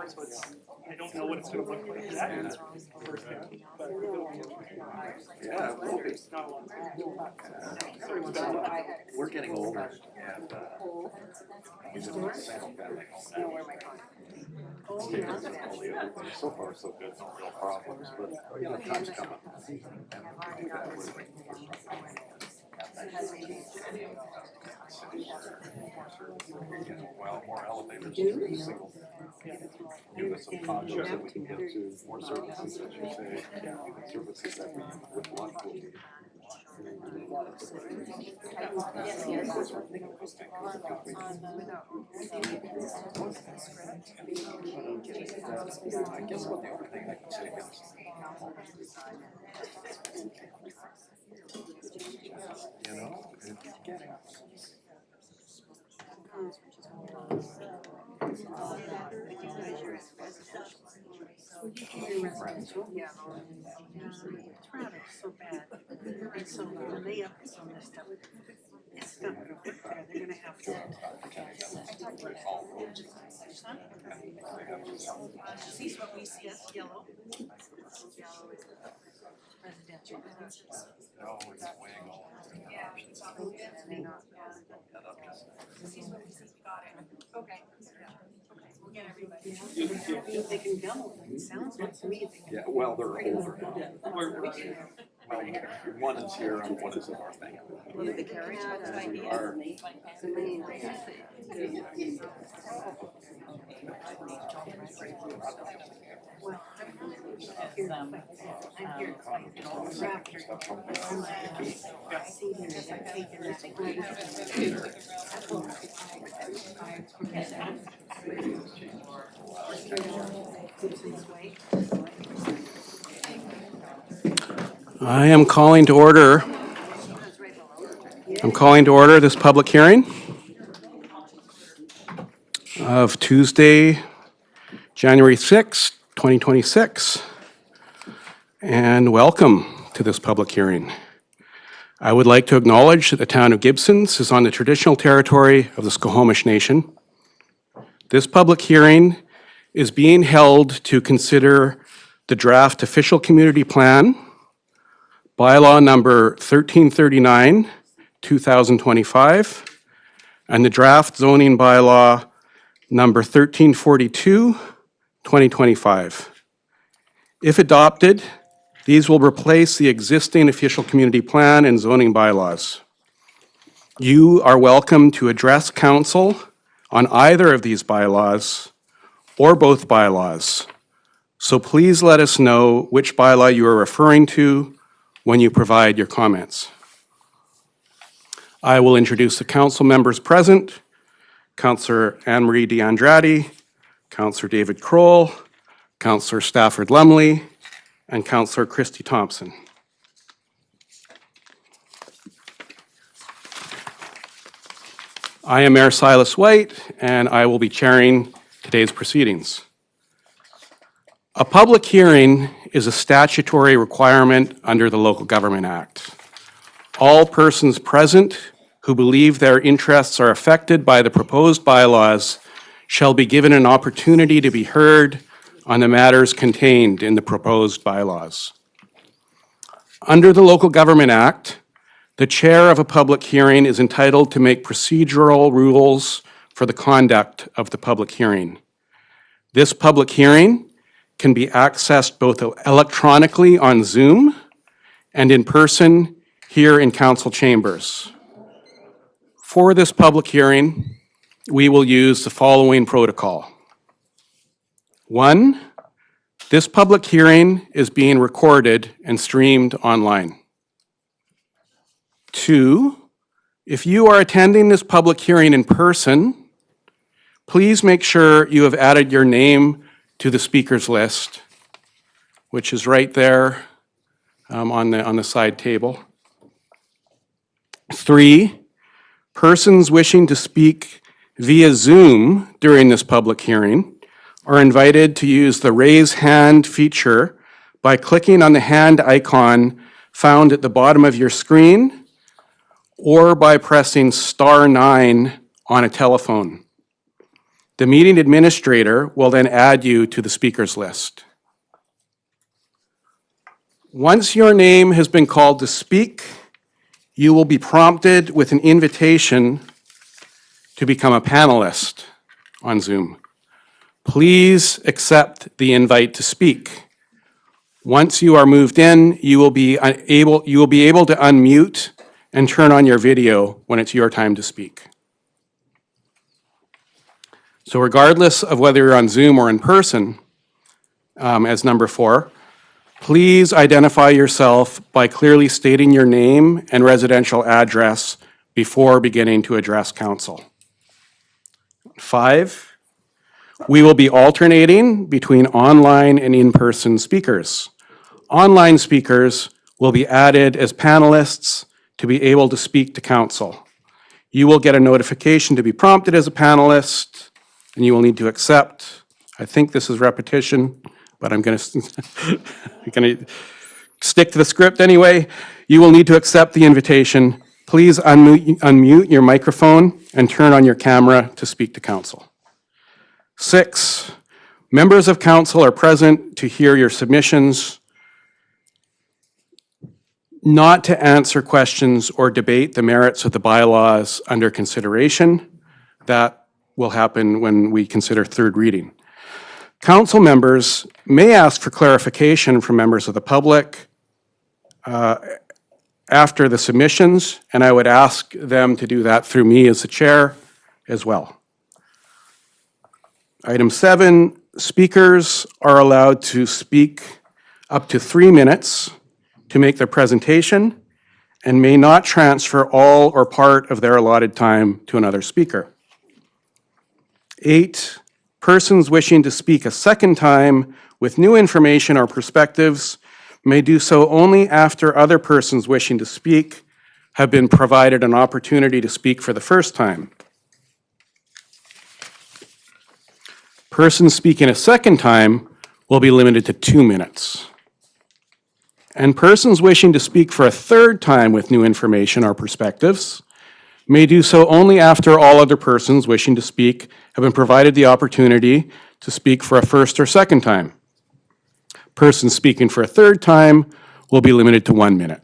so I don't know what it's going to look like exactly firsthand, but Yeah, it will be. it's not a lot of time. We're getting older, and we live in a single family home. So far, so good, no real problems, but you know, time's coming. Well, more elevators, single units of condos that we can get to, more services, as you say, services that we would want to be. I guess what the other thing I can say is, you know, it's getting. Yeah. It's rather so bad. And so when they up some of this stuff, it's not gonna work there. They're gonna have to. See what we see as yellow. Residential. No, it's weighing all over. Okay. We'll get everybody. They can double it. It sounds like to me. Yeah, well, they're older now. Well, one is here and one is in our thing. What are the carriage? Our, Well, I'm here to fight it all raptor. I see them as I'm taking I am calling to order. I'm calling to order this public hearing of Tuesday, January 6, 2026. And welcome to this public hearing. I would like to acknowledge that the town of Gibsons is on the traditional territory of the Squamish Nation. This public hearing is being held to consider the draft official community plan, bylaw number 1339, 2025, and the draft zoning bylaw number 1342, 2025. If adopted, these will replace the existing official community plan and zoning bylaws. You are welcome to address council on either of these bylaws or both bylaws. So please let us know which bylaw you are referring to when you provide your comments. I will introduce the council members present: Councillor Anne-Marie D'Andrade, Councillor David Kroll, Councillor Stafford Lumley, and Councillor Christy Thompson. I am Mayor Silas White, and I will be chairing today's proceedings. A public hearing is a statutory requirement under the Local Government Act. All persons present who believe their interests are affected by the proposed bylaws shall be given an opportunity to be heard on the matters contained in the proposed bylaws. Under the Local Government Act, the chair of a public hearing is entitled to make procedural rules for the conduct of the public hearing. This public hearing can be accessed both electronically on Zoom and in person here in council chambers. For this public hearing, we will use the following protocol. 1, this public hearing is being recorded and streamed online. 2, if you are attending this public hearing in person, please make sure you have added your name to the speakers list, which is right there on the side table. 3, persons wishing to speak via Zoom during this public hearing are invited to use the raise hand feature by clicking on the hand icon found at the bottom of your screen or by pressing *9 on a telephone. The meeting administrator will then add you to the speakers list. Once your name has been called to speak, you will be prompted with an invitation to become a panelist on Zoom. Please accept the invite to speak. Once you are moved in, you will be able to unmute and turn on your video when it's your time to speak. So regardless of whether you're on Zoom or in person, as number 4, please identify yourself by clearly stating your name and residential address before beginning to address council. 5, we will be alternating between online and in-person speakers. Online speakers will be added as panelists to be able to speak to council. You will get a notification to be prompted as a panelist, and you will need to accept. I think this is repetition, but I'm going to stick to the script anyway. You will need to accept the invitation. Please unmute your microphone and turn on your camera to speak to council. 6, members of council are present to hear your submissions, not to answer questions or debate the merits of the bylaws under consideration. That will happen when we consider third reading. Council members may ask for clarification from members of the public after the submissions, and I would ask them to do that through me as the chair as well. Item 7, speakers are allowed to speak up to 3 minutes to make their presentation and may not transfer all or part of their allotted time to another speaker. 8, persons wishing to speak a second time with new information or perspectives may do so only after other persons wishing to speak have been provided an opportunity to speak for the first time. Persons speaking a second time will be limited to 2 minutes. And persons wishing to speak for a third time with new information or perspectives may do so only after all other persons wishing to speak have been provided the opportunity to speak for a first or second time. Persons speaking for a third time will be limited to 1 minute.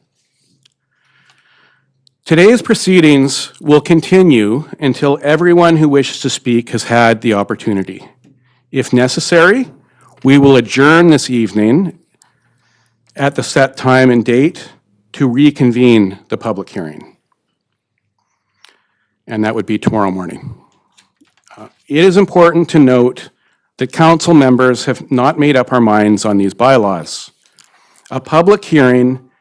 Today's proceedings will continue until everyone who wishes to speak has had the opportunity. If necessary, we will adjourn this evening at the set time and date to reconvene the public hearing. And that would be tomorrow morning. It is important to note that council members have not made up our minds on these bylaws. A public hearing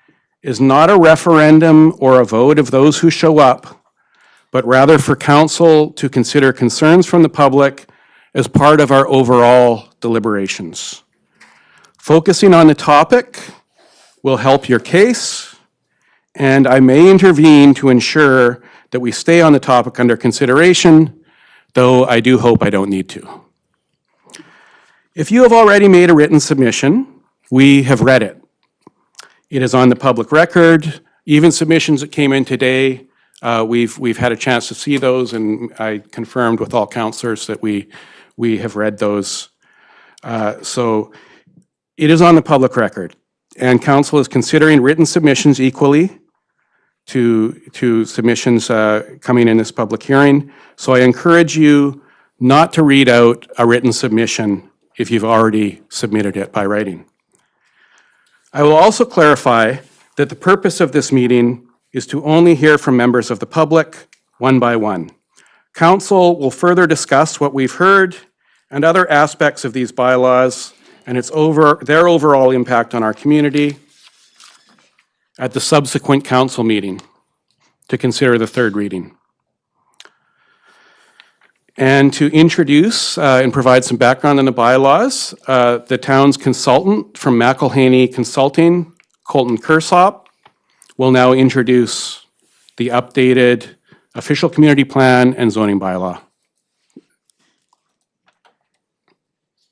is not a referendum or a vote of those who show up, but rather for council to consider concerns from the public as part of our overall deliberations. Focusing on the topic will help your case, and I may intervene to ensure that we stay on the topic under consideration, though I do hope I don't need to. If you have already made a written submission, we have read it. It is on the public record. Even submissions that came in today, we've had a chance to see those, and I confirmed with all councillors that we have read those. So it is on the public record, and council is considering written submissions equally to submissions coming in this public hearing. So I encourage you not to read out a written submission if you've already submitted it by writing. I will also clarify that the purpose of this meeting is to only hear from members of the public, one by one. Council will further discuss what we've heard and other aspects of these bylaws and their overall impact on our community at the subsequent council meeting to consider the third reading. And to introduce and provide some background on the bylaws, the town's consultant from McElhaney Consulting, Colton Kersop, will now introduce the updated official community plan and zoning bylaw.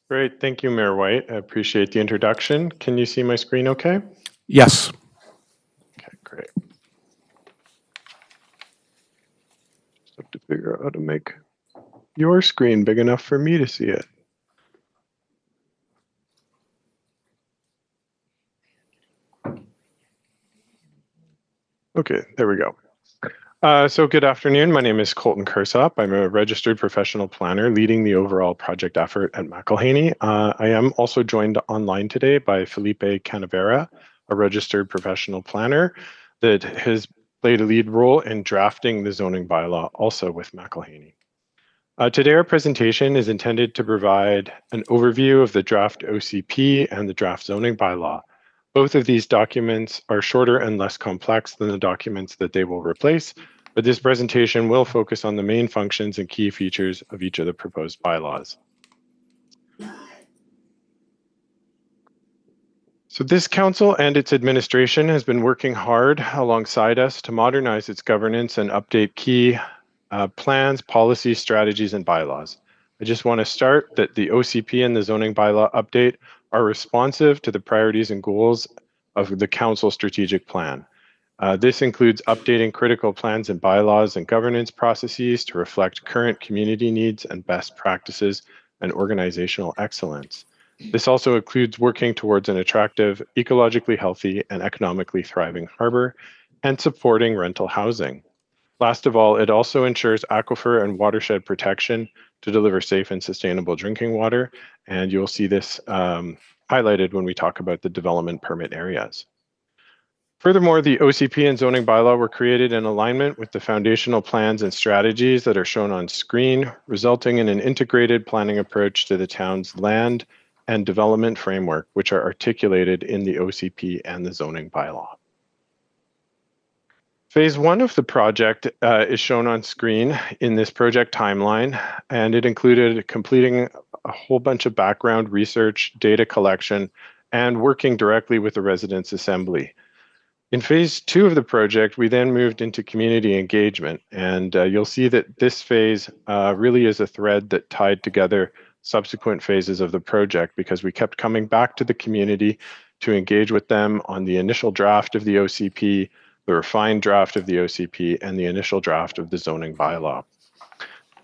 Great, thank you, Mayor White. I appreciate the introduction. Can you see my screen okay? Yes. Okay, great. Just have to figure out how to make your screen big enough for me to see it? Okay, there we go. So good afternoon. My name is Colton Kersop. I'm a registered professional planner leading the overall project effort at McElhaney. I am also joined online today by Felipe Canavera, a registered professional planner that has played a lead role in drafting the zoning bylaw also with McElhaney. Today, our presentation is intended to provide an overview of the draft OCP and the draft zoning bylaw. Both of these documents are shorter and less complex than the documents that they will replace, but this presentation will focus on the main functions and key features of each of the proposed bylaws. So this council and its administration has been working hard alongside us to modernize its governance and update key plans, policies, strategies, and bylaws. I just want to start that the OCP and the zoning bylaw update are responsive to the priorities and goals of the council strategic plan. This includes updating critical plans and bylaws and governance processes to reflect current community needs and best practices and organizational excellence. This also includes working towards an attractive, ecologically healthy, and economically thriving harbor and supporting rental housing. Last of all, it also ensures aquifer and watershed protection to deliver safe and sustainable drinking water. And you'll see this highlighted when we talk about the development permit areas. Furthermore, the OCP and zoning bylaw were created in alignment with the foundational plans and strategies that are shown on screen, resulting in an integrated planning approach to the town's land and development framework, which are articulated in the OCP and the zoning bylaw. Phase one of the project is shown on screen in this project timeline, and it included completing a whole bunch of background research, data collection, and working directly with the Residents' Assembly. In phase two of the project, we then moved into community engagement, and you'll see that this phase really is a thread that tied together subsequent phases of the project, because we kept coming back to the community to engage with them on the initial draft of the OCP, the refined draft of the OCP, and the initial draft of the zoning bylaw.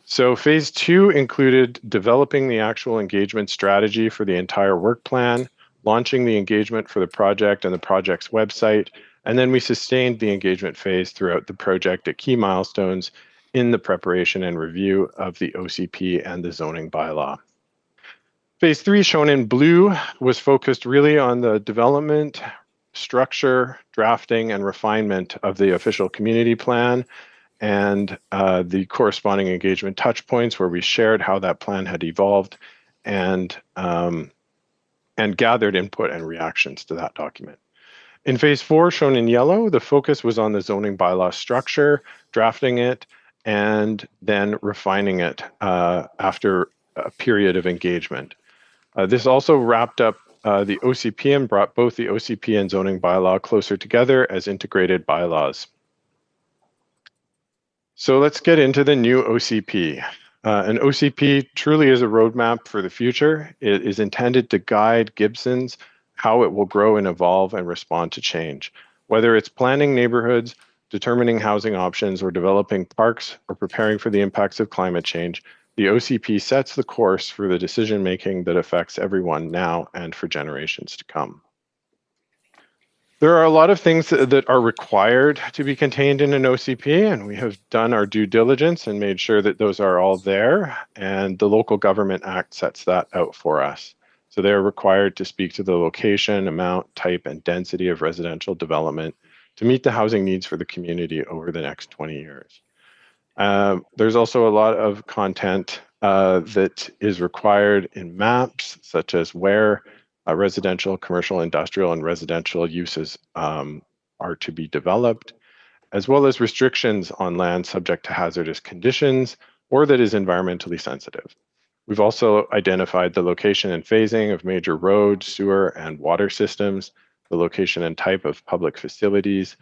So phase two included developing the actual engagement strategy for the entire work plan, launching the engagement for the project and the project's website, and then we sustained the engagement phase throughout the project at key milestones in the preparation and review of the OCP and the zoning bylaw. Phase three, shown in blue, was focused really on the development, structure, drafting, and refinement of the official community plan and the corresponding engagement touch points, where we shared how that plan had evolved and gathered input and reactions to that document. In phase four, shown in yellow, the focus was on the zoning bylaw structure, drafting it, and then refining it after a period of engagement. This also wrapped up the OCP and brought both the OCP and zoning bylaw closer together as integrated bylaws. So let's get into the new OCP. An OCP truly is a roadmap for the future. It is intended to guide Gibsons how it will grow and evolve and respond to change. Whether it's planning neighborhoods, determining housing options, or developing parks, or preparing for the impacts of climate change, the OCP sets the course for the decision-making that affects everyone now and for generations to come. There are a lot of things that are required to be contained in an OCP, and we have done our due diligence and made sure that those are all there, and the Local Government Act sets that out for us. So they're required to speak to the location, amount, type, and density of residential development to meet the housing needs for the community over the next 20 years. There's also a lot of content that is required in maps, such as where residential, commercial, industrial, and residential uses are to be developed, as well as restrictions on land subject to hazardous conditions or that is environmentally sensitive. We've also identified the location and phasing of major road, sewer, and water systems, the location and type of public facilities.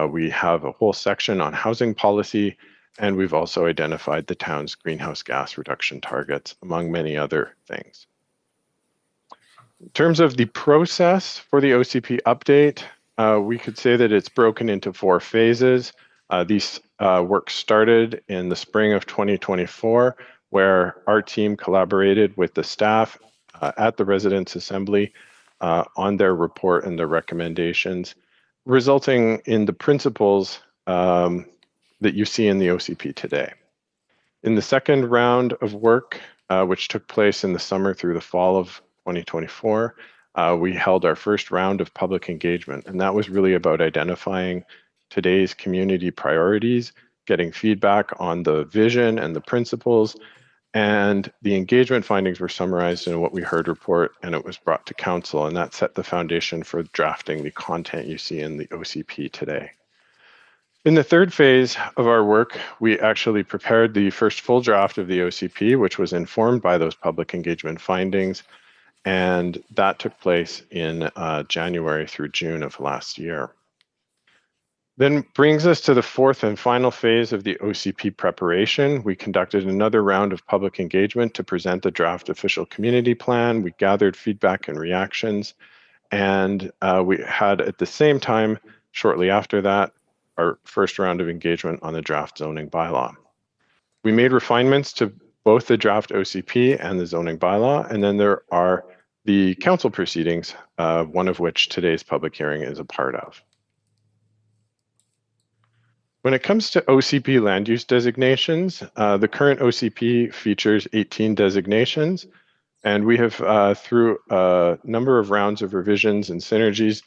We have a whole section on housing policy, and we've also identified the town's greenhouse gas reduction targets, among many other things. In terms of the process for the OCP update, we could say that it's broken into 4 phases. These work started in the spring of 2024, where our team collaborated with the staff at the Residents' Assembly on their report and their recommendations, resulting in the principles that you see in the OCP today. In the second round of work, which took place in the summer through the fall of 2024, we held our first round of public engagement, and that was really about identifying today's community priorities, getting feedback on the vision and the principles, and the engagement findings were summarized in a what we heard report, and it was brought to council, and that set the foundation for drafting the content you see in the OCP today. In the third phase of our work, we actually prepared the first full draft of the OCP, which was informed by those public engagement findings, and that took place in January through June of last year. Then brings us to the fourth and final phase of the OCP preparation. We conducted another round of public engagement to present the draft official community plan. We gathered feedback and reactions, and we had at the same time, shortly after that, our first round of engagement on the draft zoning bylaw. We made refinements to both the draft OCP and the zoning bylaw, and then there are the council proceedings, one of which today's public hearing is a part of. When it comes to OCP land use designations, the current OCP features 18 designations, and we have, through a number of rounds of revisions and synergies,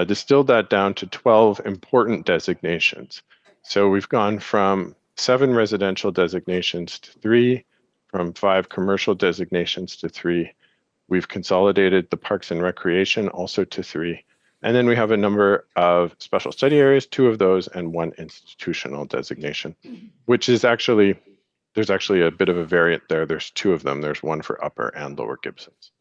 distilled that down to 12 important designations. So we've gone from 7 residential designations to 3, from 5 commercial designations to 3. We've consolidated the parks and recreation also to 3. And then we have a number of special study areas, 2 of those, and 1 institutional designation, which is actually, there's actually a bit of a variant there. There's 2 of them. There's 1 for Upper and Lower Gibsons.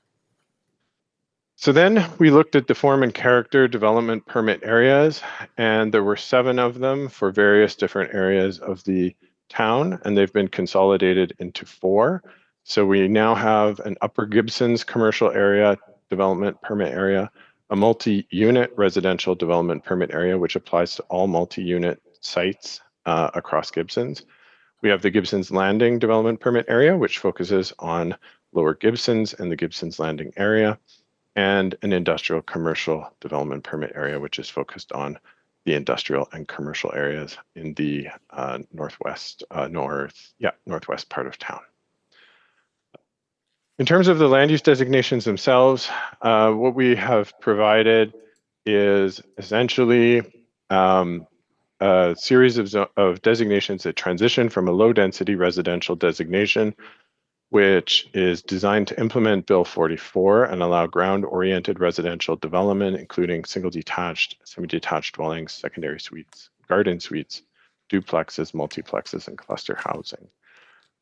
So then we looked at the form and character development permit areas, and there were 7 of them for various different areas of the town, and they've been consolidated into 4. So we now have an Upper Gibsons commercial area development permit area, a multi-unit residential development permit area, which applies to all multi-unit sites across Gibsons. We have the Gibsons Landing development permit area, which focuses on Lower Gibsons and the Gibsons Landing area, and an industrial commercial development permit area, which is focused on the industrial and commercial areas in the northwest part of town. In terms of the land use designations themselves, what we have provided is essentially a series of designations that transition from a low density residential designation, which is designed to implement Bill 44 and allow ground-oriented residential development, including single-detached, semi-detached dwellings, secondary suites, garden suites, duplexes, multiplexes, and cluster housing.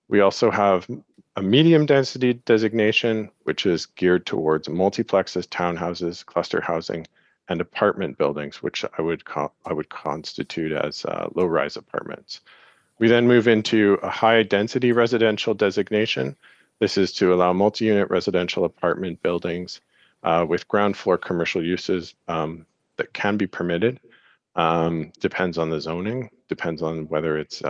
We also have a medium density designation, which is geared towards multiplexes, townhouses, cluster housing, and apartment buildings, which I would constitute as low-rise apartments. We then move into a high density residential designation. This is to allow multi-unit residential apartment buildings with ground floor commercial uses that can be permitted. Depends on the zoning, depends on whether it's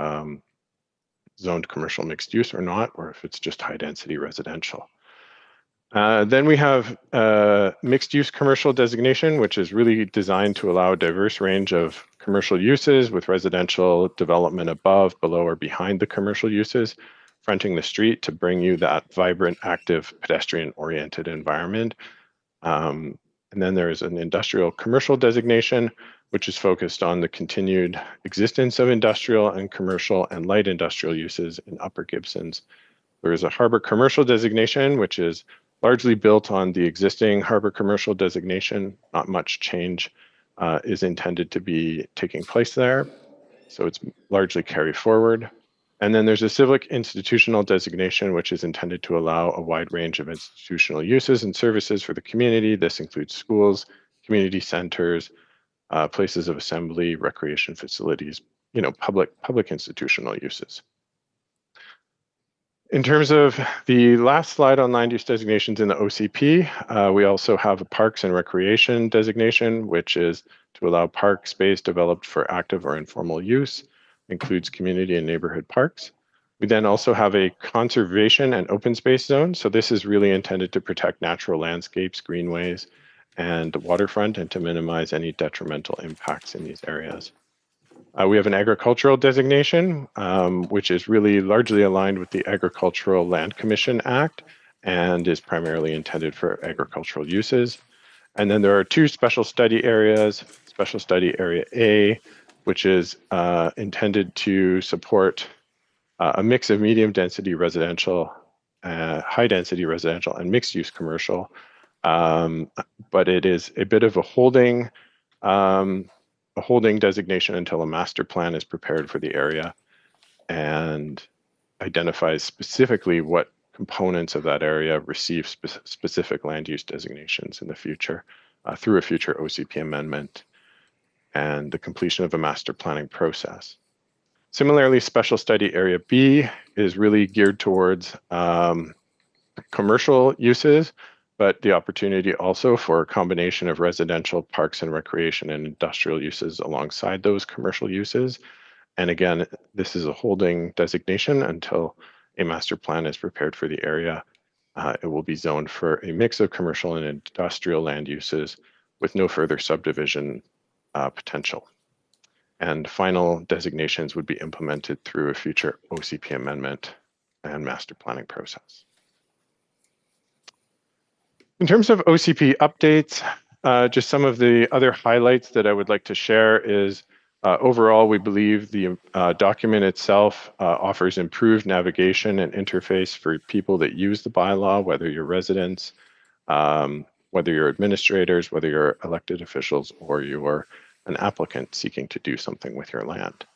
zoned commercial mixed use or not, or if it's just high density residential. Then we have mixed use commercial designation, which is really designed to allow a diverse range of commercial uses with residential development above, below, or behind the commercial uses, fronting the street to bring you that vibrant, active, pedestrian-oriented environment. And then there's an industrial commercial designation, which is focused on the continued existence of industrial and commercial and light industrial uses in Upper Gibsons. There is a harbor commercial designation, which is largely built on the existing harbor commercial designation. Not much change is intended to be taking place there, so it's largely carried forward. And then there's a civic institutional designation, which is intended to allow a wide range of institutional uses and services for the community. This includes schools, community centers, places of assembly, recreation facilities, public institutional uses. In terms of the last slide on land use designations in the OCP, we also have a parks and recreation designation, which is to allow park space developed for active or informal use, includes community and neighborhood parks. We then also have a conservation and open space zone. So this is really intended to protect natural landscapes, greenways, and waterfront, and to minimize any detrimental impacts in these areas. We have an agricultural designation, which is really largely aligned with the Agricultural Land Commission Act and is primarily intended for agricultural uses. And then there are two special study areas. Special Study Area A, which is intended to support a mix of medium density residential, high density residential, and mixed use commercial. But it is a bit of a holding designation until a master plan is prepared for the area and identifies specifically what components of that area receive specific land use designations in the future through a future OCP amendment and the completion of a master planning process. Similarly, Special Study Area B is really geared towards commercial uses, but the opportunity also for a combination of residential, parks and recreation, and industrial uses alongside those commercial uses. And again, this is a holding designation until a master plan is prepared for the area. It will be zoned for a mix of commercial and industrial land uses with no further subdivision potential. And final designations would be implemented through a future OCP amendment and master planning process. In terms of OCP updates, just some of the other highlights that I would like to share is overall, we believe the document itself offers improved navigation and interface for people that use the bylaw, whether you're residents, whether you're administrators, whether you're elected officials, or you're an applicant seeking to do something with your land.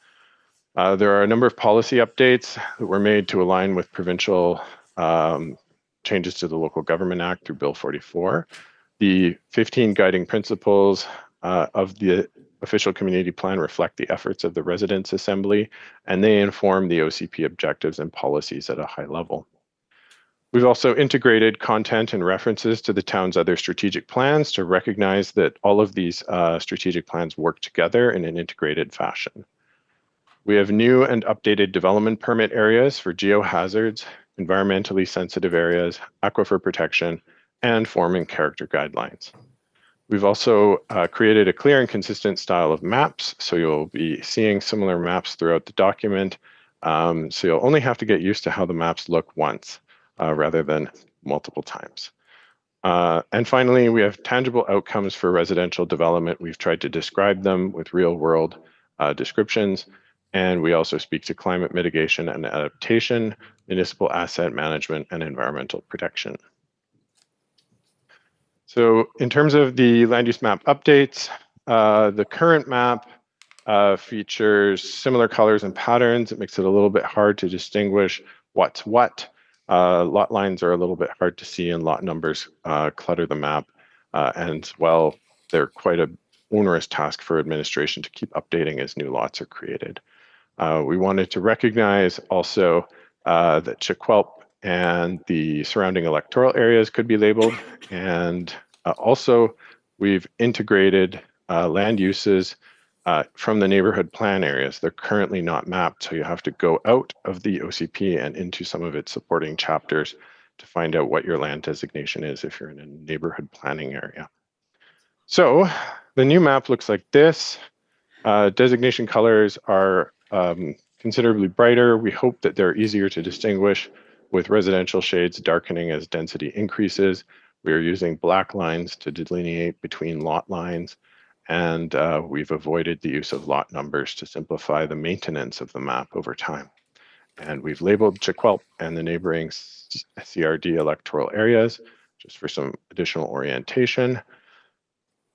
There are a number of policy updates that were made to align with provincial changes to the Local Government Act through Bill 44. The 15 guiding principles of the official community plan reflect the efforts of the Residents' Assembly, and they inform the OCP objectives and policies at a high level. We've also integrated content and references to the town's other strategic plans to recognize that all of these strategic plans work together in an integrated fashion. We have new and updated development permit areas for geohazards, environmentally sensitive areas, aquifer protection, and form and character guidelines. We've also created a clear and consistent style of maps, so you'll be seeing similar maps throughout the document. So you'll only have to get used to how the maps look once rather than multiple times. And finally, we have tangible outcomes for residential development. We've tried to describe them with real world descriptions. And we also speak to climate mitigation and adaptation, municipal asset management, and environmental protection. So in terms of the land use map updates, the current map features similar colors and patterns. It makes it a little bit hard to distinguish what's what. Lot lines are a little bit hard to see, and lot numbers clutter the map. And well, they're quite an onerous task for administration to keep updating as new lots are created. We wanted to recognize also that Chiquelp and the surrounding electoral areas could be labeled. And also, we've integrated land uses from the neighborhood plan areas. They're currently not mapped, so you have to go out of the OCP and into some of its supporting chapters to find out what your land designation is if you're in a neighborhood planning area. So the new map looks like this. Designation colors are considerably brighter. We hope that they're easier to distinguish, with residential shades darkening as density increases. We are using black lines to delineate between lot lines, and we've avoided the use of lot numbers to simplify the maintenance of the map over time. And we've labeled Chiquelp and the neighboring CRD electoral areas just for some additional orientation.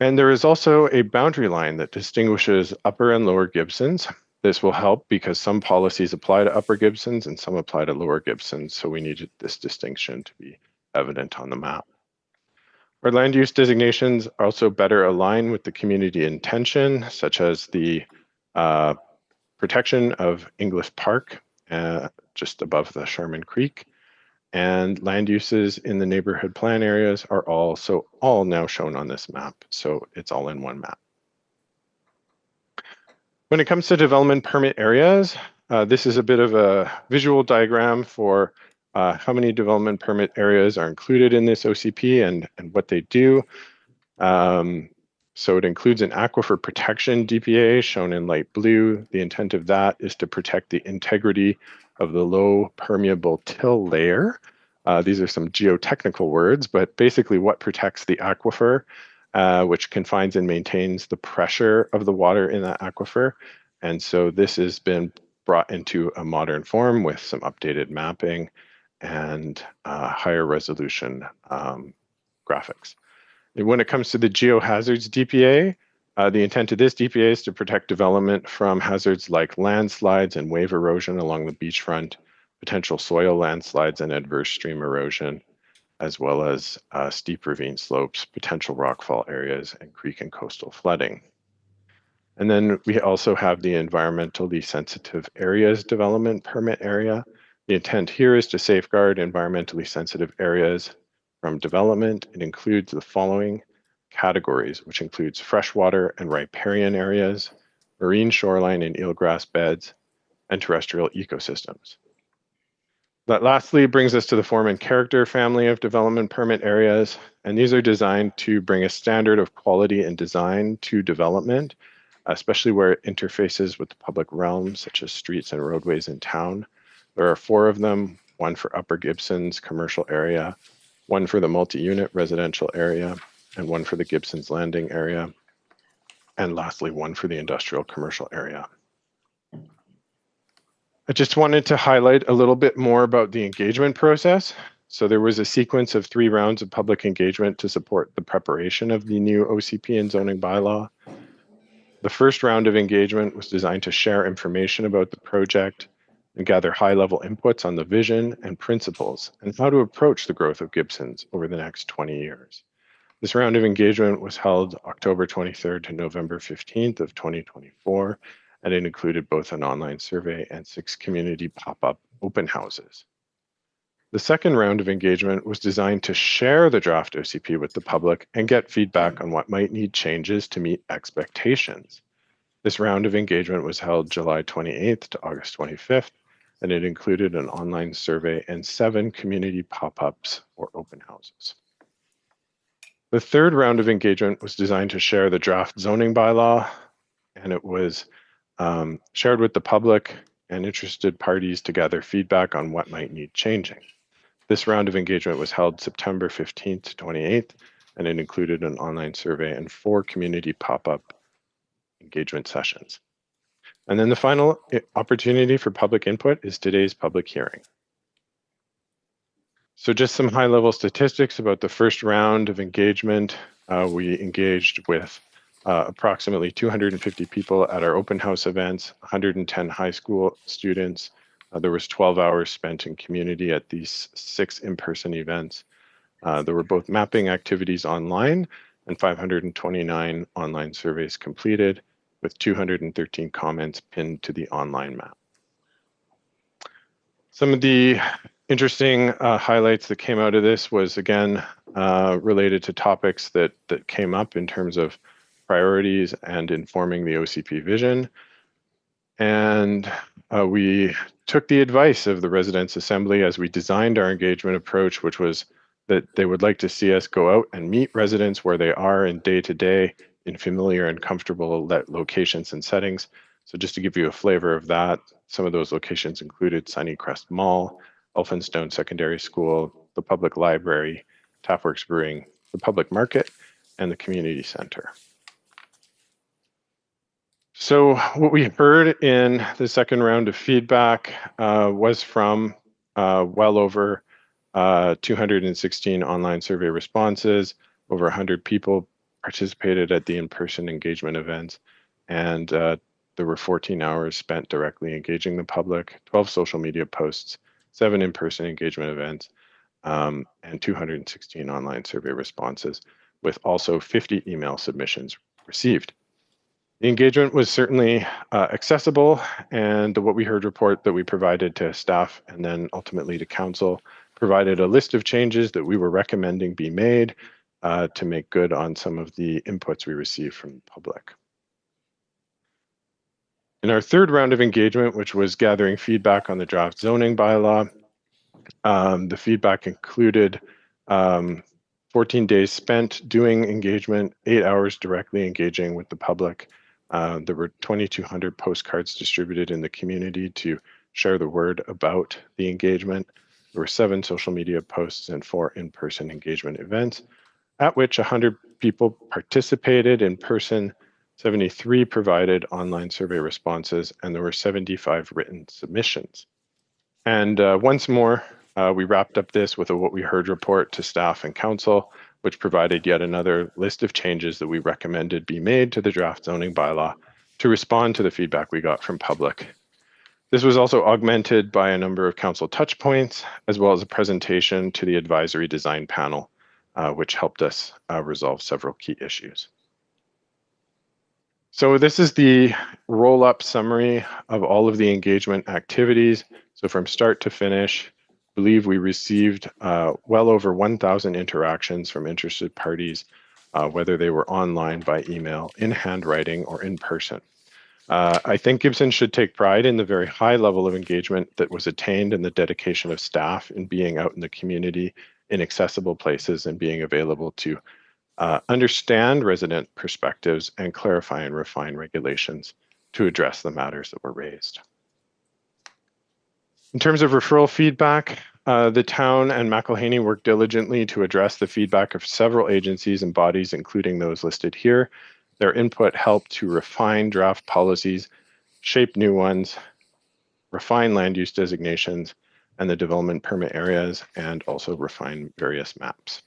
And there is also a boundary line that distinguishes Upper and Lower Gibsons. This will help because some policies apply to Upper Gibsons and some apply to Lower Gibsons, so we needed this distinction to be evident on the map. Our land use designations also better align with the community intention, such as the protection of English Park just above the Sherman Creek, and land uses in the neighborhood plan areas are also all now shown on this map, so it's all in one map. When it comes to development permit areas, This is a bit of a visual diagram for how many development permit areas are included in this OCP and what they do. So it includes an aquifer protection DPA shown in light blue. The intent of that is to protect the integrity of the low permeable till layer. These are some geotechnical words, but basically what protects the aquifer, which confines and maintains the pressure of the water in that aquifer. And so this has been brought into a modern form with some updated mapping and higher resolution graphics. And when it comes to the geohazards DPA, the intent of this DPA is to protect development from hazards like landslides and wave erosion along the beachfront, potential soil landslides and adverse stream erosion, as well as steep ravine slopes, potential rockfall areas, and creek and coastal flooding. And then we also have the environmentally sensitive areas development permit area. The intent here is to safeguard environmentally sensitive areas from development. It includes the following categories, which includes freshwater and riparian areas, marine shoreline and eelgrass beds, and terrestrial ecosystems. That lastly brings us to the form and character family of development permit areas, and these are designed to bring a standard of quality and design to development, especially where it interfaces with the public realm, such as streets and roadways in town. There are 4 of them, one for Upper Gibsons commercial area, one for the multi-unit residential area, and one for the Gibsons Landing area, and lastly, one for the industrial commercial area. I just wanted to highlight a little bit more about the engagement process. So there was a sequence of 3 rounds of public engagement to support the preparation of the new OCP and zoning bylaw. The first round of engagement was designed to share information about the project and gather high-level inputs on the vision and principles and how to approach the growth of Gibsons over the next 20 years. This round of engagement was held October 23rd to November 15th of 2024, and it included both an online survey and 6 community pop-up open houses. The second round of engagement was designed to share the draft OCP with the public and get feedback on what might need changes to meet expectations. This round of engagement was held July 28th to August 25th, and it included an online survey and 7 community pop-ups or open houses. The third round of engagement was designed to share the draft zoning bylaw, and it was shared with the public and interested parties to gather feedback on what might need changing. This round of engagement was held September 15th to 28th, and it included an online survey and 4 community pop-up engagement sessions. And then the final opportunity for public input is today's public hearing. So just some high-level statistics about the first round of engagement. We engaged with approximately 250 people at our open house events, 110 high school students. There was 12 hours spent in community at these 6 in-person events. There were both mapping activities online and 529 online surveys completed, with 213 comments pinned to the online map. Some of the interesting highlights that came out of this was, again, related to topics that came up in terms of priorities and informing the OCP vision. And we took the advice of the Residents' Assembly as we designed our engagement approach, which was that they would like to see us go out and meet residents where they are in day-to-day in familiar and comfortable locations and settings. So just to give you a flavor of that, some of those locations included Sunnycrest Mall, Elphinstone Secondary School, the Public Library, Tapworks Brewing, the Public Market, and the Community Center. So what we heard in the second round of feedback was from well over 216 online survey responses. Over 100 people participated at the in-person engagement events, and there were 14 hours spent directly engaging the public, 12 social media posts, 7 in-person engagement events, and 216 online survey responses, with also 50 email submissions received. The engagement was certainly accessible, and the What We Heard report that we provided to staff and then ultimately to council provided a list of changes that we were recommending be made to make good on some of the inputs we received from the public. In our third round of engagement, which was gathering feedback on the draft zoning bylaw, the feedback included 14 days spent doing engagement, 8 hours directly engaging with the public. There were 2,200 postcards distributed in the community to share the word about the engagement. There were 7 social media posts and 4 in-person engagement events, at which 100 people participated in person, 73 provided online survey responses, and there were 75 written submissions. And once more, we wrapped up this with a What We Heard report to staff and council, which provided yet another list of changes that we recommended be made to the draft zoning bylaw to respond to the feedback we got from public. This was also augmented by a number of council touch points, as well as a presentation to the advisory design panel, which helped us resolve several key issues. So this is the roll-up summary of all of the engagement activities. So from start to finish, I believe we received well over 1,000 interactions from interested parties, whether they were online, by email, in handwriting, or in person. I think Gibson should take pride in the very high level of engagement that was attained and the dedication of staff in being out in the community in accessible places and being available to understand resident perspectives and clarify and refine regulations to address the matters that were raised. In terms of referral feedback, the town and McElhaney worked diligently to address the feedback of several agencies and bodies, including those listed here. Their input helped to refine draft policies, shape new ones, refine land use designations and the development permit areas, and also refine various maps.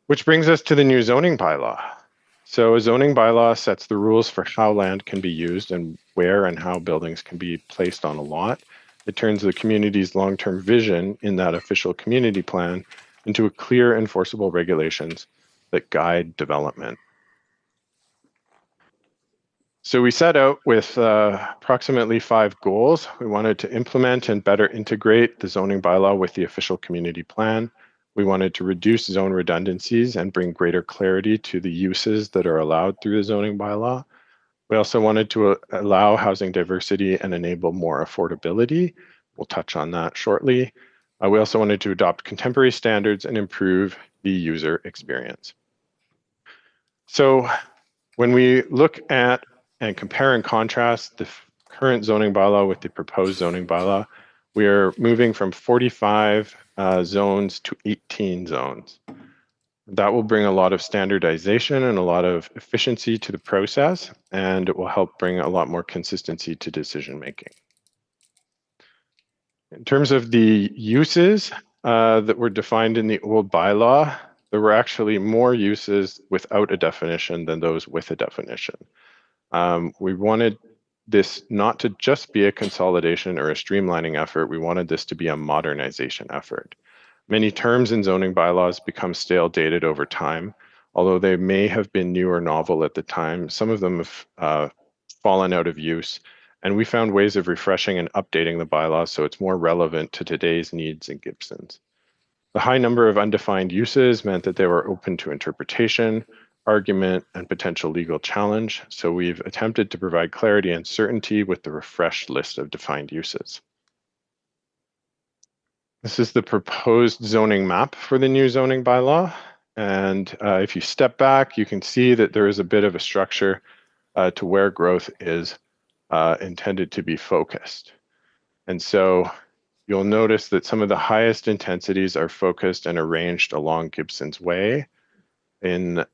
Which brings us to the new zoning bylaw. So a zoning bylaw sets the rules for how land can be used and where and how buildings can be placed on a lot. It turns the community's long-term vision in that official community plan into a clear, enforceable regulations that guide development. So we set out with approximately 5 goals. We wanted to implement and better integrate the zoning bylaw with the official community plan. We wanted to reduce zone redundancies and bring greater clarity to the uses that are allowed through the zoning bylaw. We also wanted to allow housing diversity and enable more affordability. We'll touch on that shortly. We also wanted to adopt contemporary standards and improve the user experience. So when we look at and compare and contrast the current zoning bylaw with the proposed zoning bylaw, we are moving from 45 zones to 18 zones. That will bring a lot of standardization and a lot of efficiency to the process, and it will help bring a lot more consistency to decision making. In terms of the uses that were defined in the old bylaw, there were actually more uses without a definition than those with a definition. We wanted this not to just be a consolidation or a streamlining effort. We wanted this to be a modernization effort. Many terms in zoning bylaws become stale dated over time. Although they may have been new or novel at the time, some of them have fallen out of use. And we found ways of refreshing and updating the bylaws so it's more relevant to today's needs in Gibsons. The high number of undefined uses meant that they were open to interpretation, argument, and potential legal challenge. So we've attempted to provide clarity and certainty with the refreshed list of defined uses. This is the proposed zoning map for the new zoning bylaw. And if you step back, you can see that there is a bit of a structure to where growth is intended to be focused. And so you'll notice that some of the highest intensities are focused and arranged along Gibsons Way and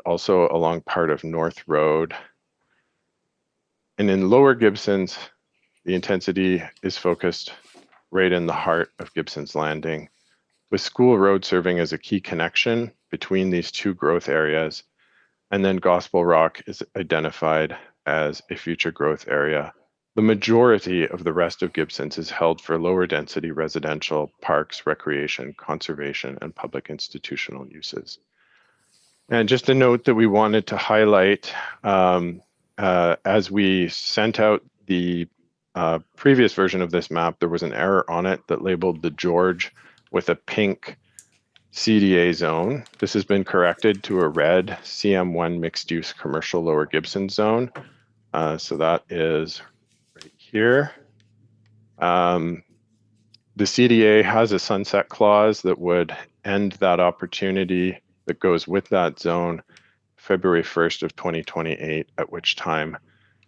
also along part of North Road. And in Lower Gibsons, the intensity is focused right in the heart of Gibsons Landing, with School Road serving as a key connection between these two growth areas. And then Gospel Rock is identified as a future growth area. The majority of the rest of Gibsons is held for lower density residential, parks, recreation, conservation, and public institutional uses. And just a note that we wanted to highlight as we sent out the previous version of this map, there was an error on it that labeled the George with a pink CDA zone. This has been corrected to a red CM1 mixed use commercial Lower Gibson zone. So that is right here. The CDA has a sunset clause that would end that opportunity that goes with that zone February 1st of 2028, at which time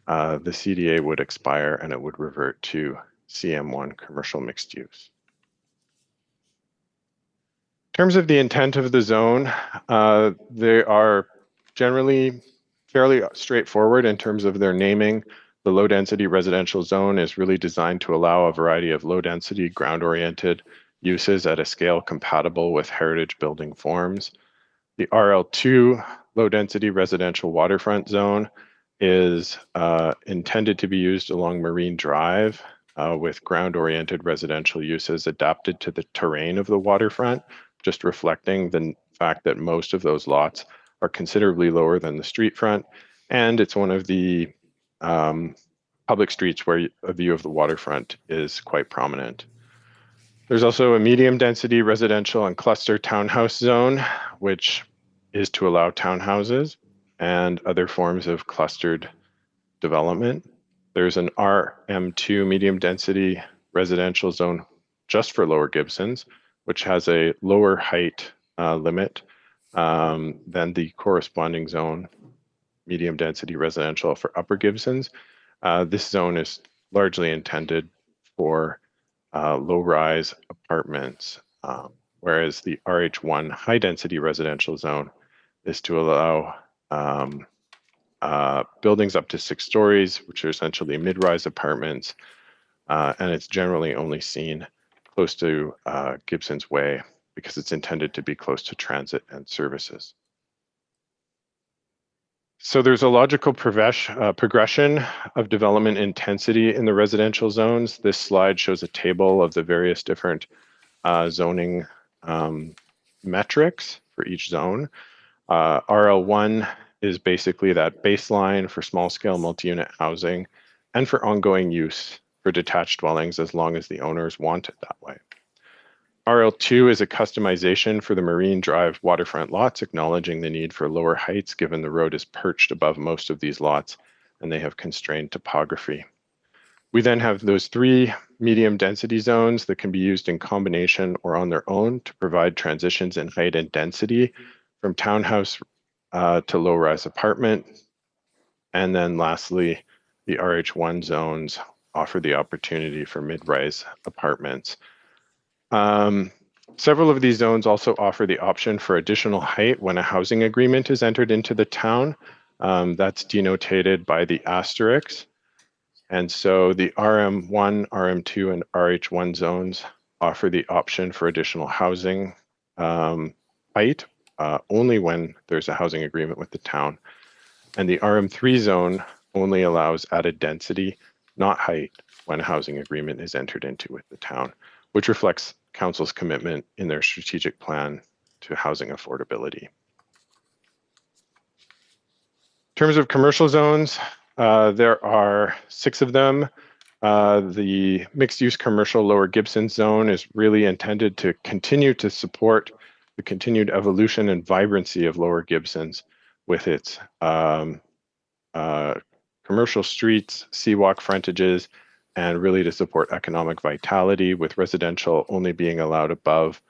the CDA would expire and it would revert to CM1 commercial mixed use. In terms of the intent of the zone, they are generally fairly straightforward in terms of their naming. The low density residential zone is really designed to allow a variety of low density ground oriented uses at a scale compatible with heritage building forms. The RL2 low density residential waterfront zone is intended to be used along Marine Drive with ground oriented residential uses adapted to the terrain of the waterfront, just reflecting the fact that most of those lots are considerably lower than the street front. And it's one of the public streets where a view of the waterfront is quite prominent. There's also a medium density residential and cluster townhouse zone, which is to allow townhouses and other forms of clustered development. There's an RM2 medium density residential zone just for Lower Gibsons, which has a lower height limit than the corresponding zone, medium density residential for Upper Gibsons. This zone is largely intended for low-rise apartments, whereas the RH1 high-density residential zone is to allow buildings up to 6 stories, which are essentially mid-rise apartments, and it's generally only seen close to Gibsons Way because it's intended to be close to transit and services. So there's a logical progression of development intensity in the residential zones. This slide shows a table of the various different zoning metrics for each zone. RL1 is basically that baseline for small scale multi-unit housing and for ongoing use for detached dwellings as long as the owners want it that way. RL2 is a customization for the Marine Drive waterfront lots, acknowledging the need for lower heights given the road is perched above most of these lots and they have constrained topography. We then have those 3 medium density zones that can be used in combination or on their own to provide transitions in height and density from townhouse to low-rise apartment. And then lastly, the RH1 zones offer the opportunity for mid-rise apartments. Several of these zones also offer the option for additional height when a housing agreement is entered into the town. That's denotated by the asterisks. And so the RM1, RM2, and RH1 zones offer the option for additional housing height only when there's a housing agreement with the town. And the RM3 zone only allows added density, not height, when a housing agreement is entered into with the town, which reflects Council's commitment in their strategic plan to housing affordability. In terms of commercial zones, there are 6 of them. The mixed-use commercial Lower Gibson zone is really intended to continue to support the continued evolution and vibrancy of Lower Gibsons with its commercial streets, seawalk frontages, and really to support economic vitality, with residential only being allowed above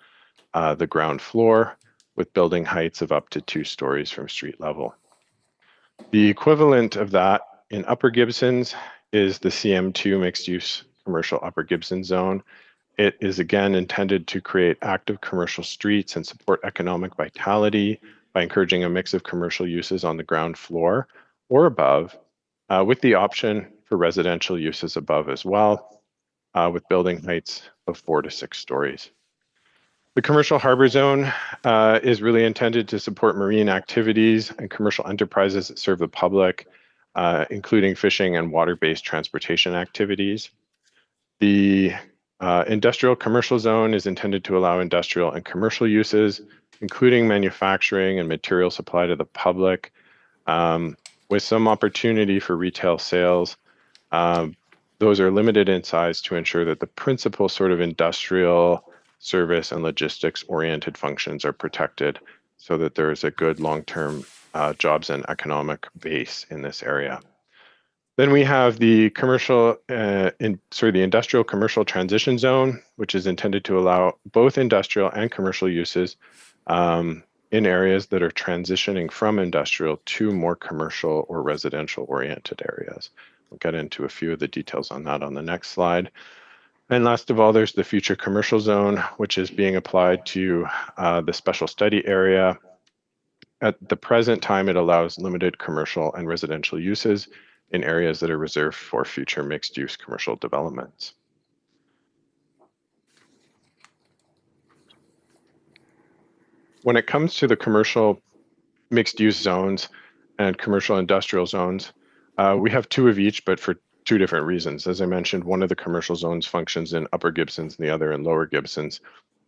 the ground floor, with building heights of up to 2 stories from street level. The equivalent of that in Upper Gibsons is the CM2 mixed-use commercial Upper Gibson zone. It is again intended to create active commercial streets and support economic vitality by encouraging a mix of commercial uses on the ground floor or above, with the option for residential uses above as well, with building heights of 4 to 6 stories. The commercial harbor zone is really intended to support marine activities and commercial enterprises that serve the public, including fishing and water-based transportation activities. The industrial commercial zone is intended to allow industrial and commercial uses, including manufacturing and material supply to the public, with some opportunity for retail sales. Those are limited in size to ensure that the principal sort of industrial, service, and logistics-oriented functions are protected so that there is a good long-term jobs and economic base in this area. Then we have the the industrial commercial transition zone, which is intended to allow both industrial and commercial uses in areas that are transitioning from industrial to more commercial or residential oriented areas. We'll get into a few of the details on that on the next slide. And last of all, there's the future commercial zone, which is being applied to the special study area. At the present time, it allows limited commercial and residential uses in areas that are reserved for future mixed-use commercial developments. When it comes to the commercial mixed-use zones and commercial industrial zones, we have two of each, but for two different reasons. As I mentioned, one of the commercial zones functions in Upper Gibsons and the other in Lower Gibsons,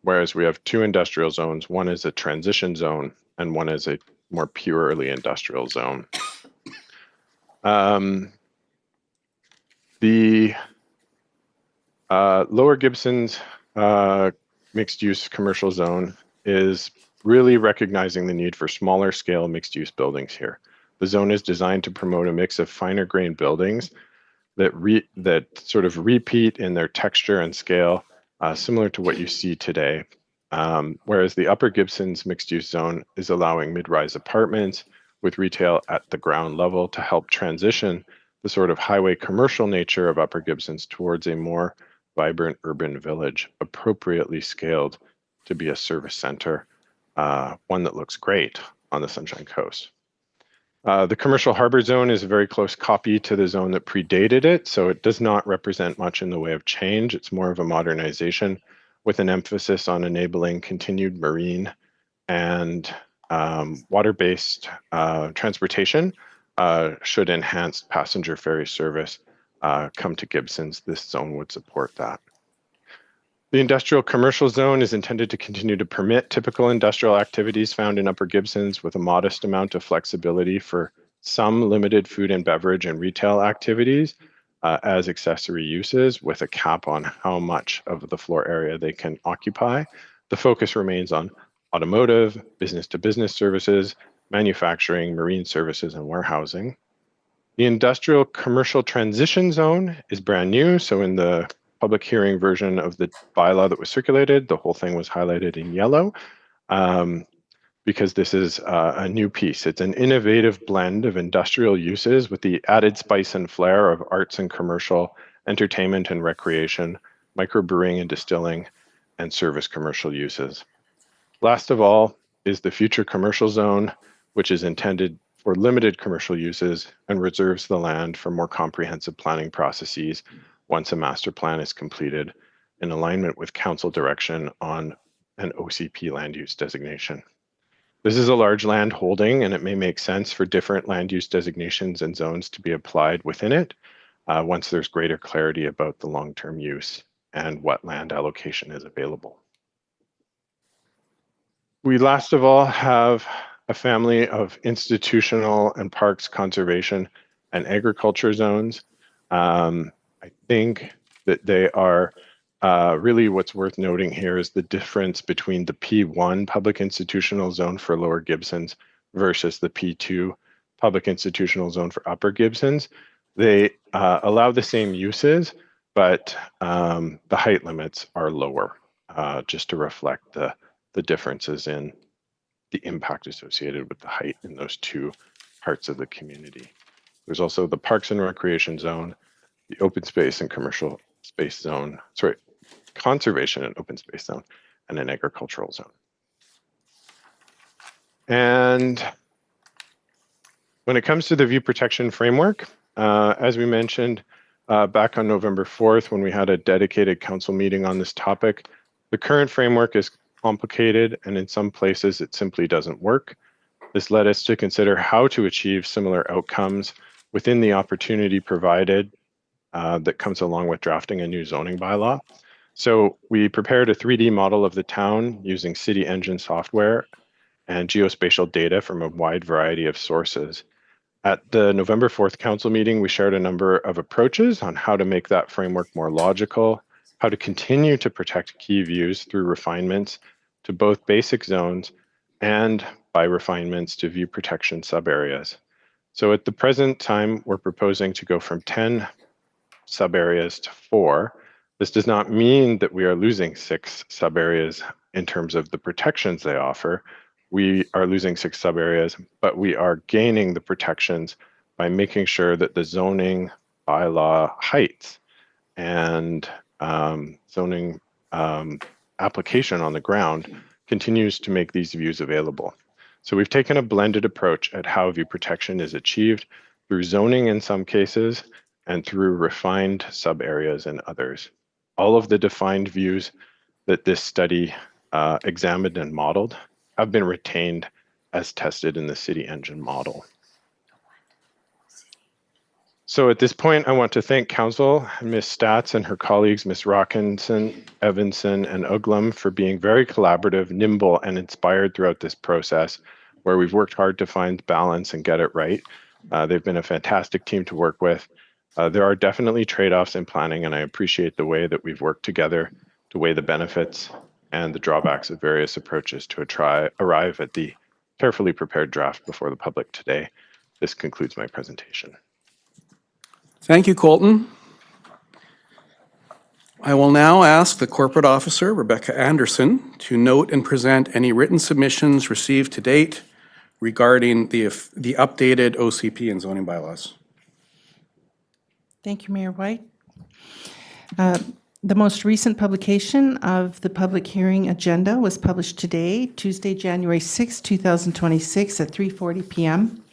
whereas we have two industrial zones. One is a transition zone and one is a more purely industrial zone. The Lower Gibsons mixed-use commercial zone is really recognizing the need for smaller scale mixed-use buildings here. The zone is designed to promote a mix of finer grained buildings that sort of repeat in their texture and scale, similar to what you see today. Whereas the Upper Gibsons mixed-use zone is allowing mid-rise apartments with retail at the ground level to help transition the sort of highway commercial nature of Upper Gibsons towards a more vibrant urban village, appropriately scaled to be a service center, one that looks great on the Sunshine Coast. The commercial harbor zone is a very close copy to the zone that predated it, so it does not represent much in the way of change. It's more of a modernization with an emphasis on enabling continued marine and water-based transportation. Should enhanced passenger ferry service come to Gibsons, this zone would support that. The industrial commercial zone is intended to continue to permit typical industrial activities found in Upper Gibsons with a modest amount of flexibility for some limited food and beverage and retail activities as accessory uses, with a cap on how much of the floor area they can occupy. The focus remains on automotive, business-to-business services, manufacturing, marine services, and warehousing. The industrial commercial transition zone is brand new. So in the public hearing version of the bylaw that was circulated, the whole thing was highlighted in yellow because this is a new piece. It's an innovative blend of industrial uses with the added spice and flair of arts and commercial, entertainment and recreation, microbrewing and distilling, and service commercial uses. Last of all is the future commercial zone, which is intended for limited commercial uses and reserves the land for more comprehensive planning processes once a master plan is completed in alignment with council direction on an OCP land use designation. This is a large land holding, and it may make sense for different land use designations and zones to be applied within it once there's greater clarity about the long-term use and what land allocation is available. We last of all have a family of institutional and parks conservation and agriculture zones. I think that they are really what's worth noting here is the difference between the P1 public institutional zone for Lower Gibsons versus the P2 public institutional zone for Upper Gibsons. They allow the same uses, but the height limits are lower, just to reflect the differences in the impact associated with the height in those two parts of the community. There's also the Parks and Recreation Zone, the Open Space and Commercial Space Zone, Conservation and Open Space Zone, and an Agricultural Zone. And when it comes to the View Protection Framework, as we mentioned back on November 4th, when we had a dedicated council meeting on this topic, the current framework is complicated, and in some places it simply doesn't work. This led us to consider how to achieve similar outcomes within the opportunity provided that comes along with drafting a new zoning bylaw. So we prepared a 3D model of the town using City Engine software and geospatial data from a wide variety of sources. At the November 4th council meeting, we shared a number of approaches on how to make that framework more logical, how to continue to protect key views through refinements to both basic zones and by refinements to view protection subareas. So at the present time, we're proposing to go from 10 sub-areas to 4. This does not mean that we are losing 6 sub-areas in terms of the protections they offer. We are losing 6 sub-areas, but we are gaining the protections by making sure that the zoning bylaw heights and zoning application on the ground continues to make these views available. So we've taken a blended approach at how view protection is achieved through zoning in some cases and through refined sub-areas in others. All of the defined views that this study examined and modeled have been retained as tested in the City Engine model. So at this point, I want to thank Council, Ms. Stats and her colleagues, Ms. Rockinson, Evanson, and Uglum for being very collaborative, nimble, and inspired throughout this process, where we've worked hard to find balance and get it right. They've been a fantastic team to work with. There are definitely trade-offs in planning, and I appreciate the way that we've worked together to weigh the benefits and the drawbacks of various approaches to arrive at the carefully prepared draft before the public today. This concludes my presentation. Thank you, Colton. I will now ask the Corporate Officer, Rebecca Anderson, to note and present any written submissions received to date regarding the updated OCP and zoning bylaws. Thank you, Mayor White. The most recent publication of the public hearing agenda was published today, Tuesday, January 6, 2026 at 3:40 p.m.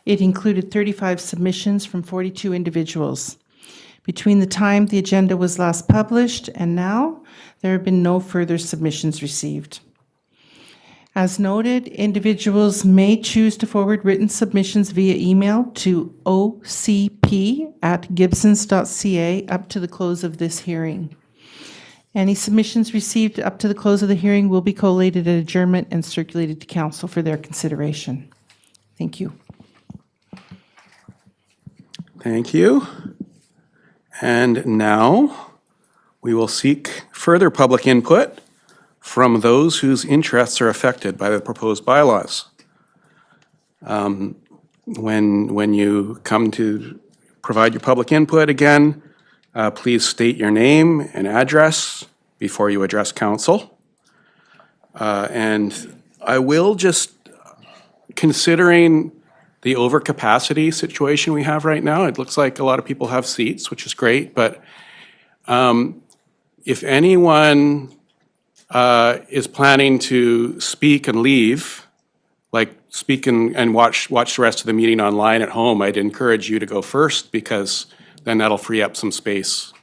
It included 35 submissions from 42 individuals. Between the time the agenda was last published and now, there have been no further submissions received. As noted, individuals may choose to forward written submissions via email to ocp@gibsons.ca up to the close of this hearing. Any submissions received up to the close of the hearing will be collated at adjournment and circulated to Council for their consideration. Thank you. Thank you. And now we will seek further public input from those whose interests are affected by the proposed bylaws. When you come to provide your public input again, please state your name and address before you address council. And I will just, considering the overcapacity situation we have right now, it looks like a lot of people have seats, which is great, but if anyone is planning to speak and leave, like speak and watch the rest of the meeting online at home, I'd encourage you to go first, because then that'll free up some space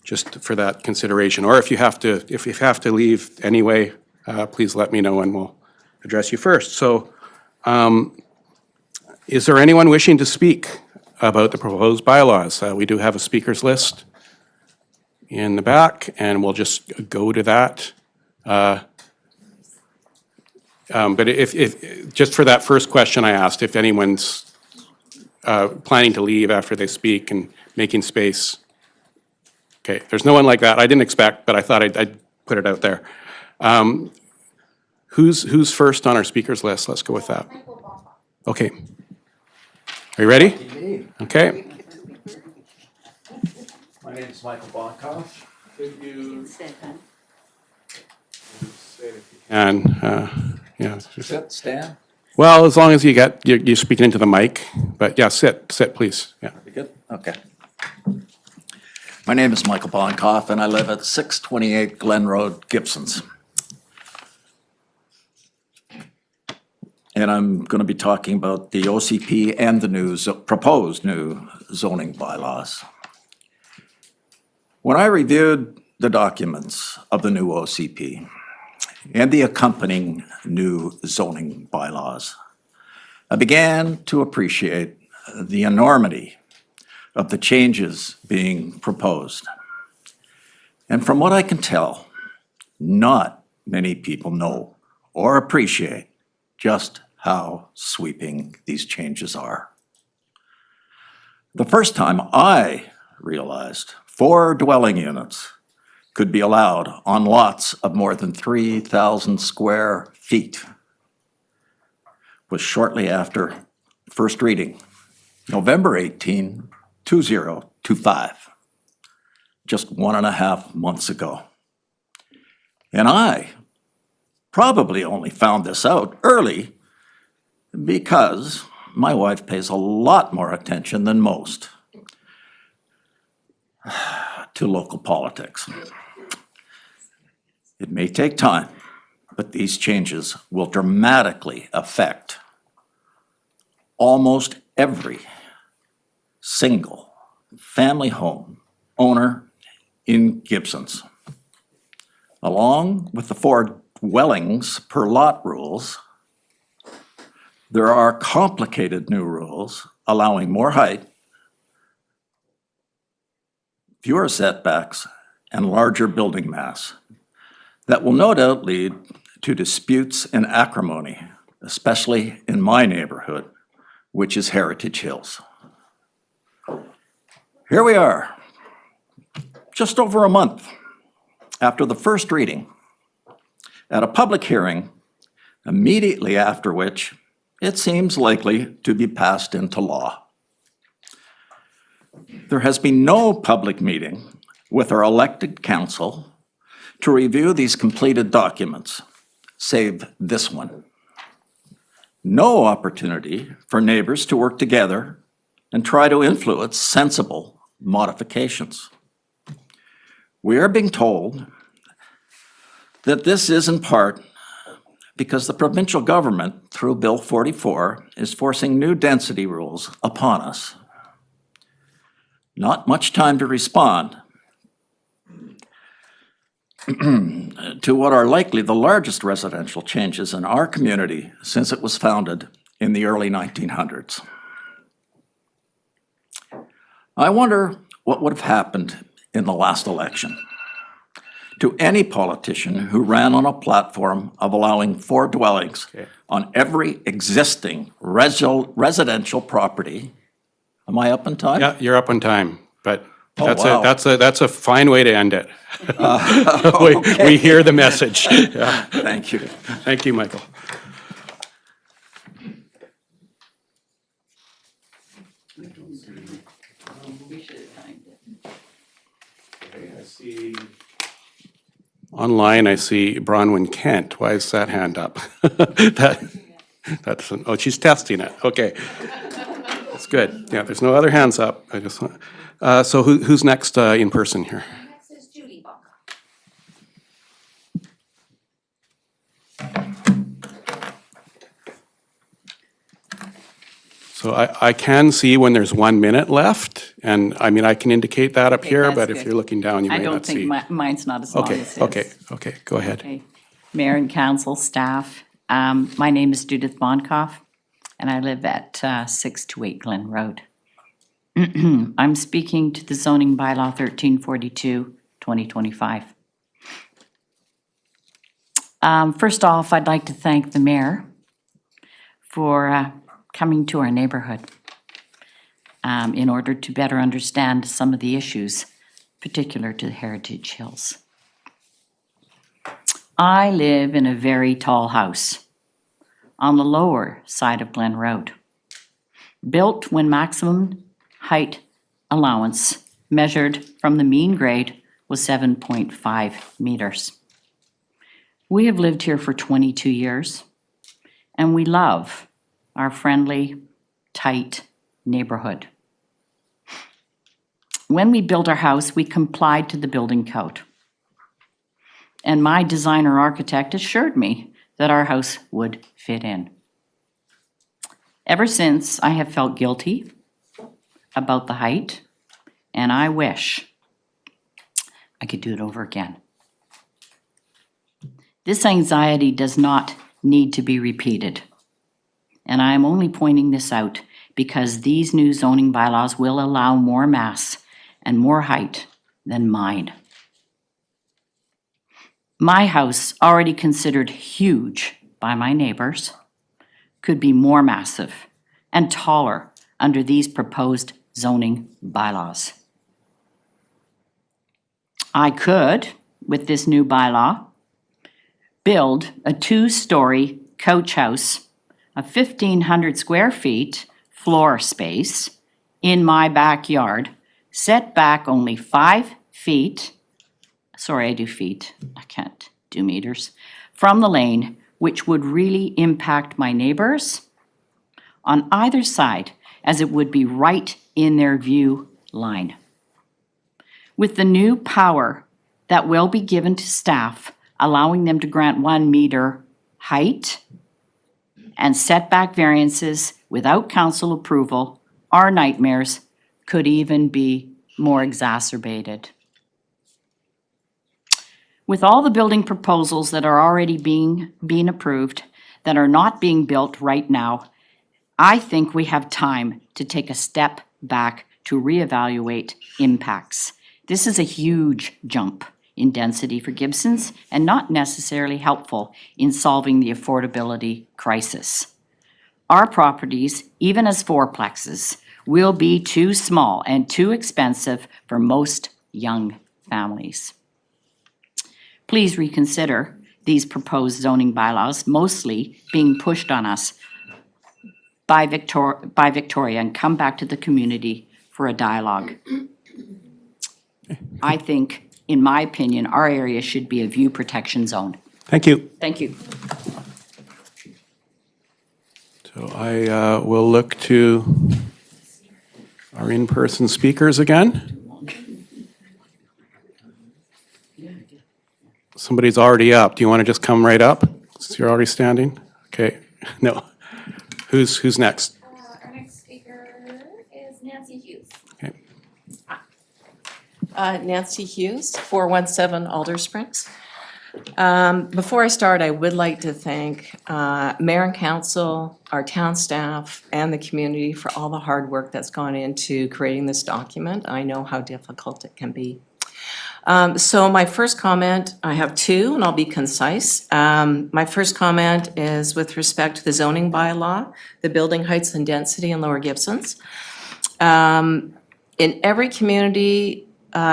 just for that consideration. Or if you have to leave anyway, please let me know and we'll address you first. So is there anyone wishing to speak about the proposed bylaws? We do have a speakers list in the back, and we'll just go to that. But if just for that first question I asked, if anyone's planning to leave after they speak and making space. Okay, there's no one like that. I didn't expect, but I thought I'd put it out there. Who's first on our speakers list? Let's go with that. Okay. Are you ready? Okay. My name is Michael Bonkoff. Could you say it if you can? Yeah. Sit, stand. Well, as long as you're speaking into the mic, but yeah, sit, please. Yeah. You good? Okay. My name is Michael Bonkoff, and I live at 628 Glen Road, Gibsons. And I'm going to be talking about the OCP and the proposed new zoning bylaws. When I reviewed the documents of the new OCP and the accompanying new zoning bylaws, I began to appreciate the enormity of the changes being proposed. And from what I can tell, not many people know or appreciate just how sweeping these changes are. The first time I realized 4 dwelling units could be allowed on lots of more than 3,000 square feet was shortly after First reading, November 18, 2025, just 1.5 months ago. And I probably only found this out early because my wife pays a lot more attention than most to local politics. It may take time, but these changes will dramatically affect almost every single family home owner in Gibsons. Along with the 4 dwellings per lot rules, there are complicated new rules allowing more height, fewer setbacks, and larger building mass that will no doubt lead to disputes and acrimony, especially in my neighborhood, which is Heritage Hills. Here we are, just over a month after the first reading, at a public hearing, immediately after which it seems likely to be passed into law. There has been no public meeting with our elected council to review these completed documents, save this one. No opportunity for neighbors to work together and try to influence sensible modifications. We are being told that this is in part because the provincial government, through Bill 44, is forcing new density rules upon us. Not much time to respond to what are likely the largest residential changes in our community since it was founded in the early 1900s. I wonder what would have happened in the last election to any politician who ran on a platform of allowing 4 dwellings on every existing residential property. Am I up in time? Yeah, you're up on time, but wow. that's a fine way to end it. Okay. We hear the message. Yeah. Thank you. Thank you, Michael. Online, I see Bronwyn Kent. Why is that hand up? Oh, she's testing it. Okay. That's good. Yeah, there's no other hands up. I just want, so who's next in person here? Next is Judy Baca. So I can see when there's 1 minute left, and I mean, I can indicate that up Okay, here, that's but if good. you're looking down, you I may don't not see. think mine's not as long Okay, as his. okay, go ahead. Okay. Mayor and council, staff, my name is Judith Bonkoff, and I live at 628 Glen Road. I'm speaking to the zoning bylaw 1342, 2025. First off, I'd like to thank the mayor for coming to our neighborhood in order to better understand some of the issues particular to the Heritage Hills. I live in a very tall house on the lower side of Glen Road, built when maximum height allowance measured from the mean grade was 7.5 meters. We have lived here for 22 years, and we love our friendly, tight neighborhood. When we built our house, we complied to the building code. And my designer architect assured me that our house would fit in. Ever since, I have felt guilty about the height, and I wish I could do it over again. This anxiety does not need to be repeated. And I am only pointing this out because these new zoning bylaws will allow more mass and more height than mine. My house, already considered huge by my neighbors, could be more massive and taller under these proposed zoning bylaws. I could, with this new bylaw, build a 2-story coach house of 1,500 square feet floor space in my backyard, set back only 5 feet, sorry, I do feet, I can't do meters, from the lane, which would really impact my neighbors on either side, as it would be right in their view line. With the new power that will be given to staff, allowing them to grant 1 meter height and setback variances without council approval, our nightmares could even be more exacerbated. With all the building proposals that are already being approved, that are not being built right now, I think we have time to take a step back to reevaluate impacts. This is a huge jump in density for Gibsons and not necessarily helpful in solving the affordability crisis. Our properties, even as fourplexes, will be too small and too expensive for most young families. Please reconsider these proposed zoning bylaws, mostly being pushed on us by Victoria, and come back to the community for a dialogue. I think, in my opinion, our area should be a view protection zone. Thank you. Thank you. So I will look to our in-person speakers again. Somebody's already up. Do you want to just come right up since you're already standing? Okay. No. Who's next? Our next speaker is Nancy Hughes. Okay. Nancy Hughes, 417 Alder Springs. Before I start, I would like to thank Mayor and Council, our town staff, and the community for all the hard work that's gone into creating this document. I know how difficult it can be. So my first comment, I have two, and I'll be concise. My first comment is with respect to the zoning bylaw, the building heights and density in Lower Gibsons. In every community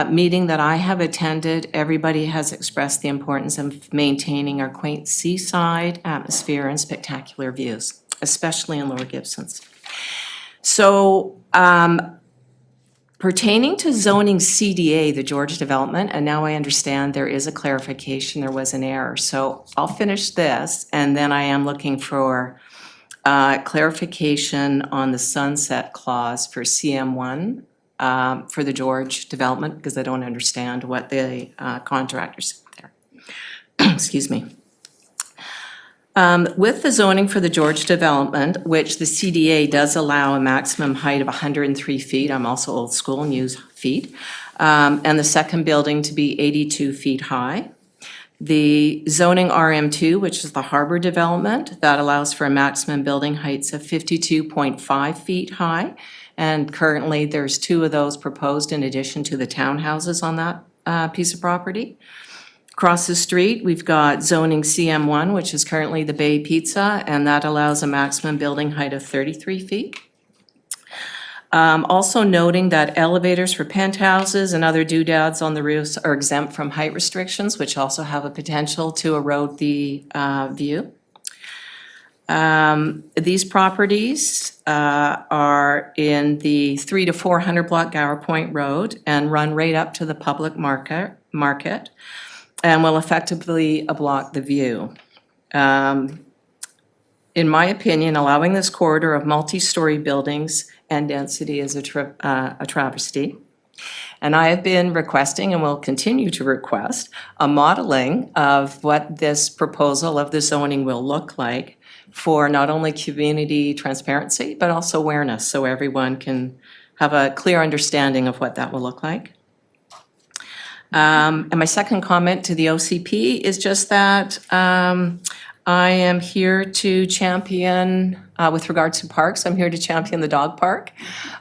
meeting that I have attended, everybody has expressed the importance of maintaining our quaint seaside atmosphere and spectacular views, especially in Lower Gibsons. So, pertaining to zoning CDA, the George development, and now I understand there is a clarification, there was an error. So I'll finish this, and then I am looking for clarification on the sunset clause for CM1 for the George development, because I don't understand what the contractors there. Excuse me. With the zoning for the George development, which the CDA does allow a maximum height of 103 feet, I'm also old school and use feet, and the second building to be 82 feet high. The zoning RM2, which is the harbor development, that allows for a maximum building heights of 52.5 feet high, and currently there's 2 of those proposed in addition to the townhouses on that piece of property. Across the street, we've got zoning CM1, which is currently the Bay Pizza, and that allows a maximum building height of 33 feet. Also noting that elevators for penthouses and other doodads on the roofs are exempt from height restrictions, which also have a potential to erode the view. These properties are in the 300 to 400 block Gower Point Road and run right up to the public market. And will effectively block the view. In my opinion, allowing this corridor of multi-story buildings and density is a travesty. And I have been requesting and will continue to request a modeling of what this proposal of the zoning will look like for not only community transparency, but also awareness, so everyone can have a clear understanding of what that will look like. And my second comment to the OCP is just that I am here to champion, with regard to parks, I'm here to champion the dog park.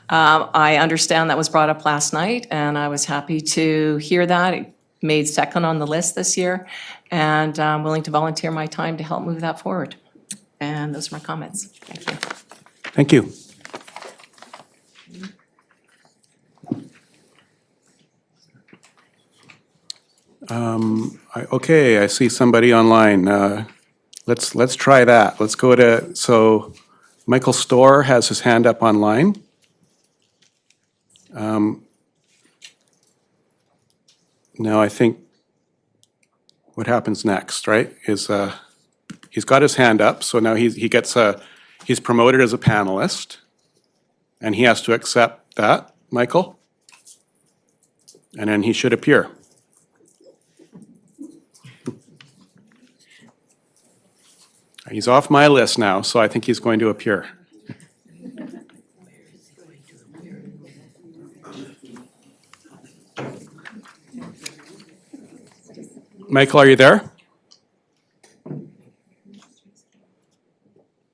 I understand that was brought up last night, and I was happy to hear that. It made second on the list this year, and I'm willing to volunteer my time to help move that forward. And those are my comments. Thank you. Thank you. Okay, I see somebody online. Let's try that. Let's go to, so Michael Storr has his hand up online. Now I think what happens next, right, is he's got his hand up, so now he's promoted as a panelist, and he has to accept that, Michael, and then he should appear. He's off my list now, so I think he's going to appear. Michael, are you there?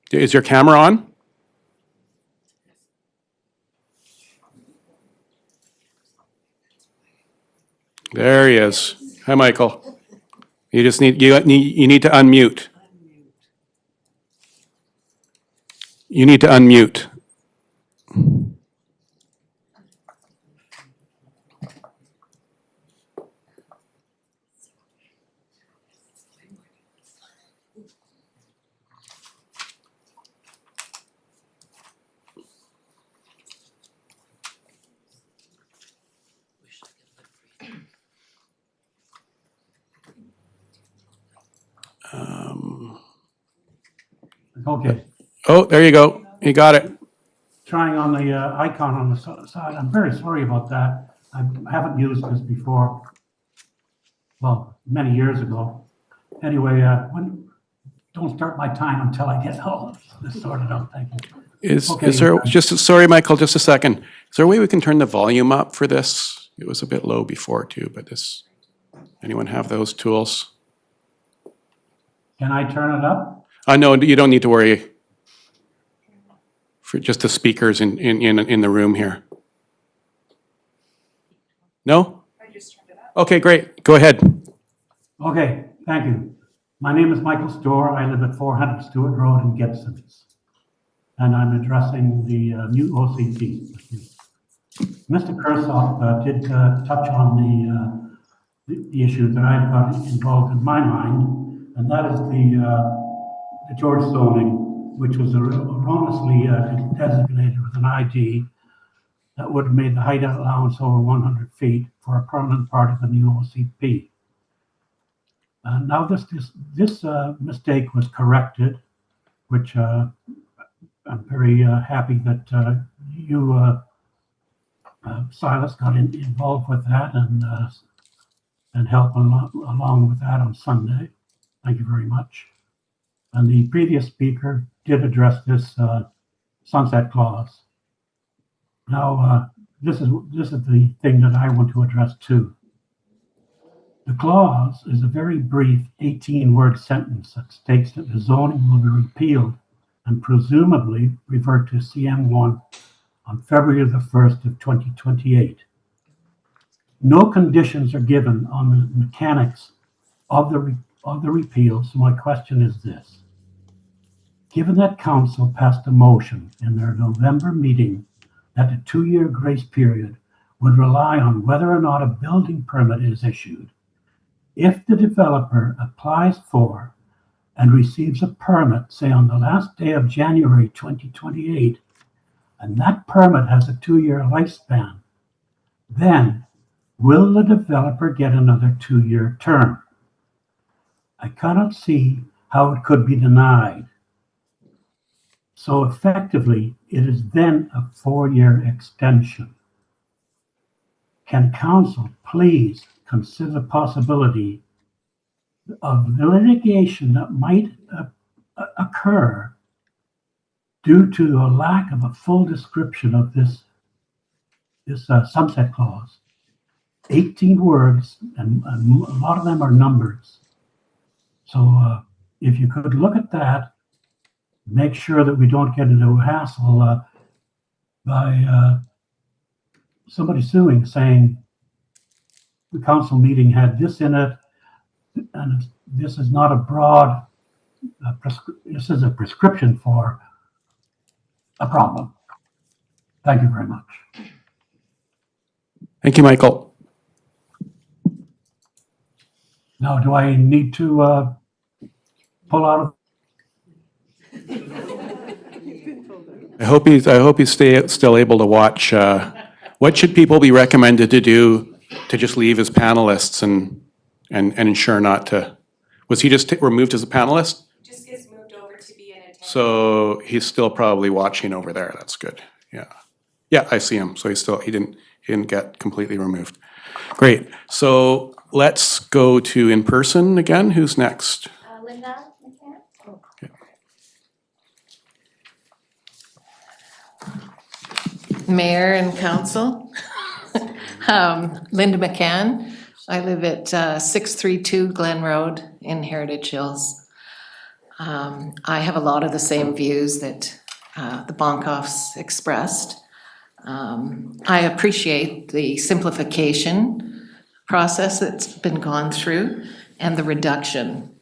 Is your camera on? There he is. Hi, Michael. You just need to unmute. You need to unmute. Okay, Oh, there you go. You got it. trying on the icon on the side. I'm very sorry about that. I haven't used this before. Well, many years ago. Anyway, don't start my time until I get all of this sorted out. Thank you. Is Okay. there, sorry, Michael, just a second. Is there a way we can turn the volume up for this? It was a bit low before too, but anyone have those tools? Can I turn it up? No, you don't need to worry. For just the speakers in the room here. No? I just turned it up. Okay, great. Go ahead. Okay, thank you. My name is Michael Storr. I live at 400 Stewart Road in Gibsons. And I'm addressing the new OCP. Mr. Kershaw did touch on the issue that I've got involved in my mind, and that is the George zoning, which was erroneously designated with an ID that would have made the height allowance over 100 feet for a permanent part of the new OCP. Now this mistake was corrected, which I'm very happy that you, Silas, got involved with that and helped along with that on Sunday. Thank you very much. And the previous speaker did address this sunset clause. Now, this is the thing that I want to address too. The clause is a very brief 18-word sentence that states that the zoning will be repealed and presumably revert to CM1 on February the 1st of 2028. No conditions are given on the mechanics of the repeal, so my question is this. Given that council passed a motion in their November meeting that the 2-year grace period would rely on whether or not a building permit is issued, if the developer applies for and receives a permit, say on the last day of January 2028, and that permit has a 2-year lifespan, then will the developer get another 2-year term? I cannot see how it could be denied. So effectively, it is then a 4-year extension. Can council please consider the possibility of the litigation that might occur due to the lack of a full description of this sunset clause? 18 words, and a lot of them are numbers. So if you could look at that, make sure that we don't get into a hassle by somebody suing, saying the council meeting had this in it, and this is not a broad, this is a prescription for a problem. Thank you very much. Thank you, Michael. Now, do I need to pull out of? I hope he's still able to watch. What should people be recommended to do to just leave as panelists and ensure not to? Was he just removed as a panelist? Just gets moved over to be an attendant. So he's still probably watching over there. That's good. Yeah. Yeah, I see him. So he didn't get completely removed. Great. So let's go to in person again. Who's next? Linda McCann? Mayor and council. Linda McCann. I live at 632 Glen Road in Heritage Hills. I have a lot of the same views that the Bonkoffs expressed. I appreciate the simplification process that's been gone through and the reduction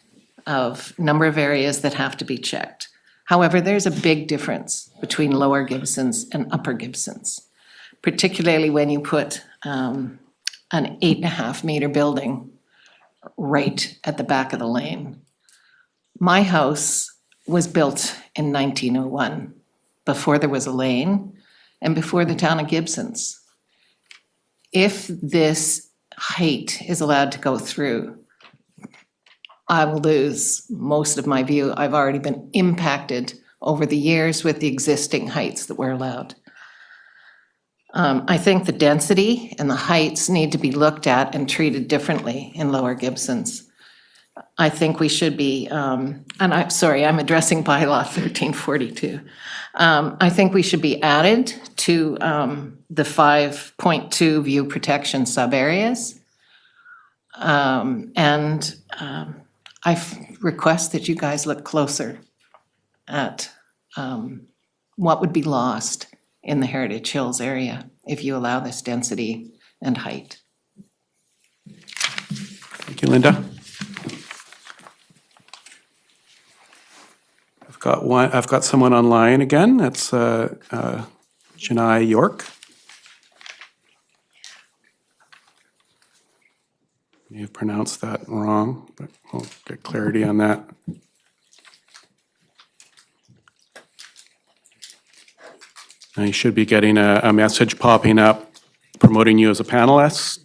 of number of areas that have to be checked. However, there's a big difference between Lower Gibsons and Upper Gibsons, particularly when you put an 8.5 meter building right at the back of the lane. My house was built in 1901, before there was a lane and before the town of Gibsons. If this height is allowed to go through, I will lose most of my view. I've already been impacted over the years with the existing heights that were allowed. I think the density and the heights need to be looked at and treated differently in Lower Gibsons. I think we should be, and I'm sorry, I'm addressing bylaw 1342. I think we should be added to the 5.2 view protection sub-areas. I request that you guys look closer at what would be lost in the Heritage Hills area if you allow this density and height. Thank you, Linda. I've got someone online again. That's Janai York. You've pronounced that wrong, but we'll get clarity on that. Now you should be getting a message popping up promoting you as a panelist.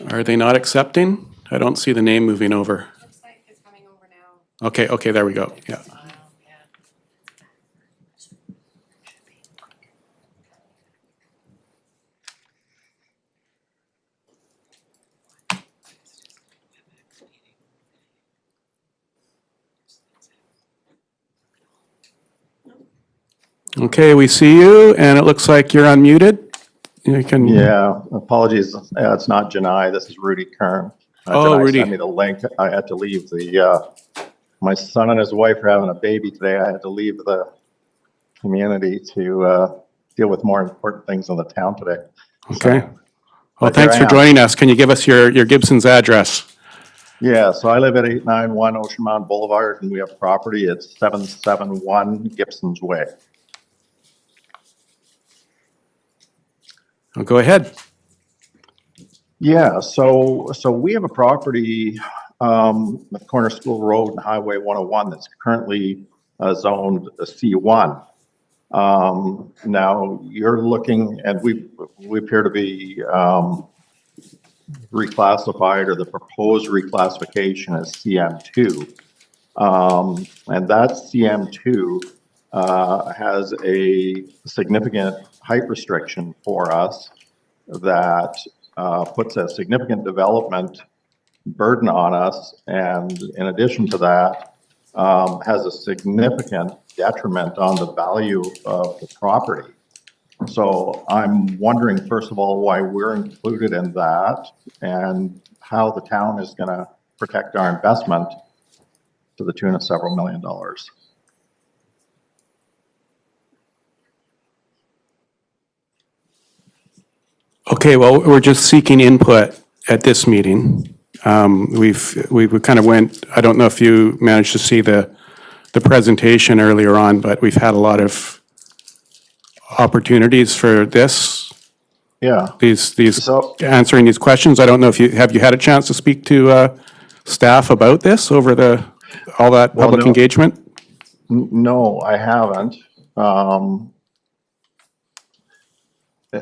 Are they not accepting? I don't see the name moving over. Looks like it's coming over now. Okay, there we go, yeah. Okay, we see you, and it looks like you're unmuted. You can. Yeah, apologies. It's not Janai. This is Rudy Kern. Oh, Janai Rudy. sent me the link. I had to leave my son and his wife are having a baby today. I had to leave the community to deal with more important things in the town today. Okay. Well, but thanks here for I am. joining us. Can you give us your Gibson's address? Yeah, so I live at 891 Ocean Mountain Boulevard, and we have property. It's 771 Gibson's Way. Oh, go ahead. Yeah, so we have a property at Corner School Road and Highway 101 that's currently zoned C1. Now you're looking, and we appear to be reclassified, or the proposed reclassification as CM2, and that CM2 has a significant height restriction for us that puts a significant development burden on us, and in addition to that, has a significant detriment on the value of the property. So I'm wondering, first of all, why we're included in that, and how the town is going to protect our investment to the tune of several $1 million. Okay, well, we're just seeking input at this meeting. We kind of went, I don't know if you managed to see the the presentation earlier on, but we've had a lot of opportunities for this, Yeah. these So- answering these questions. I don't know if you had a chance to speak to staff about this over all that Well, public no. engagement? No, I haven't.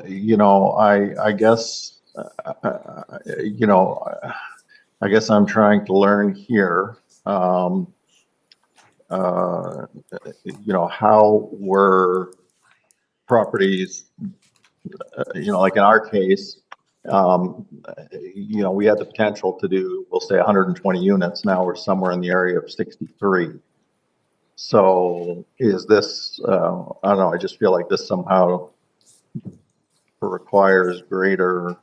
You know, I guess, you know, I guess I'm trying to learn here. You know, how were properties, you know, like in our case, you know, we had the potential to do, we'll say 120 units. Now we're somewhere in the area of 63. So is this, I don't know, I just feel like this somehow requires greater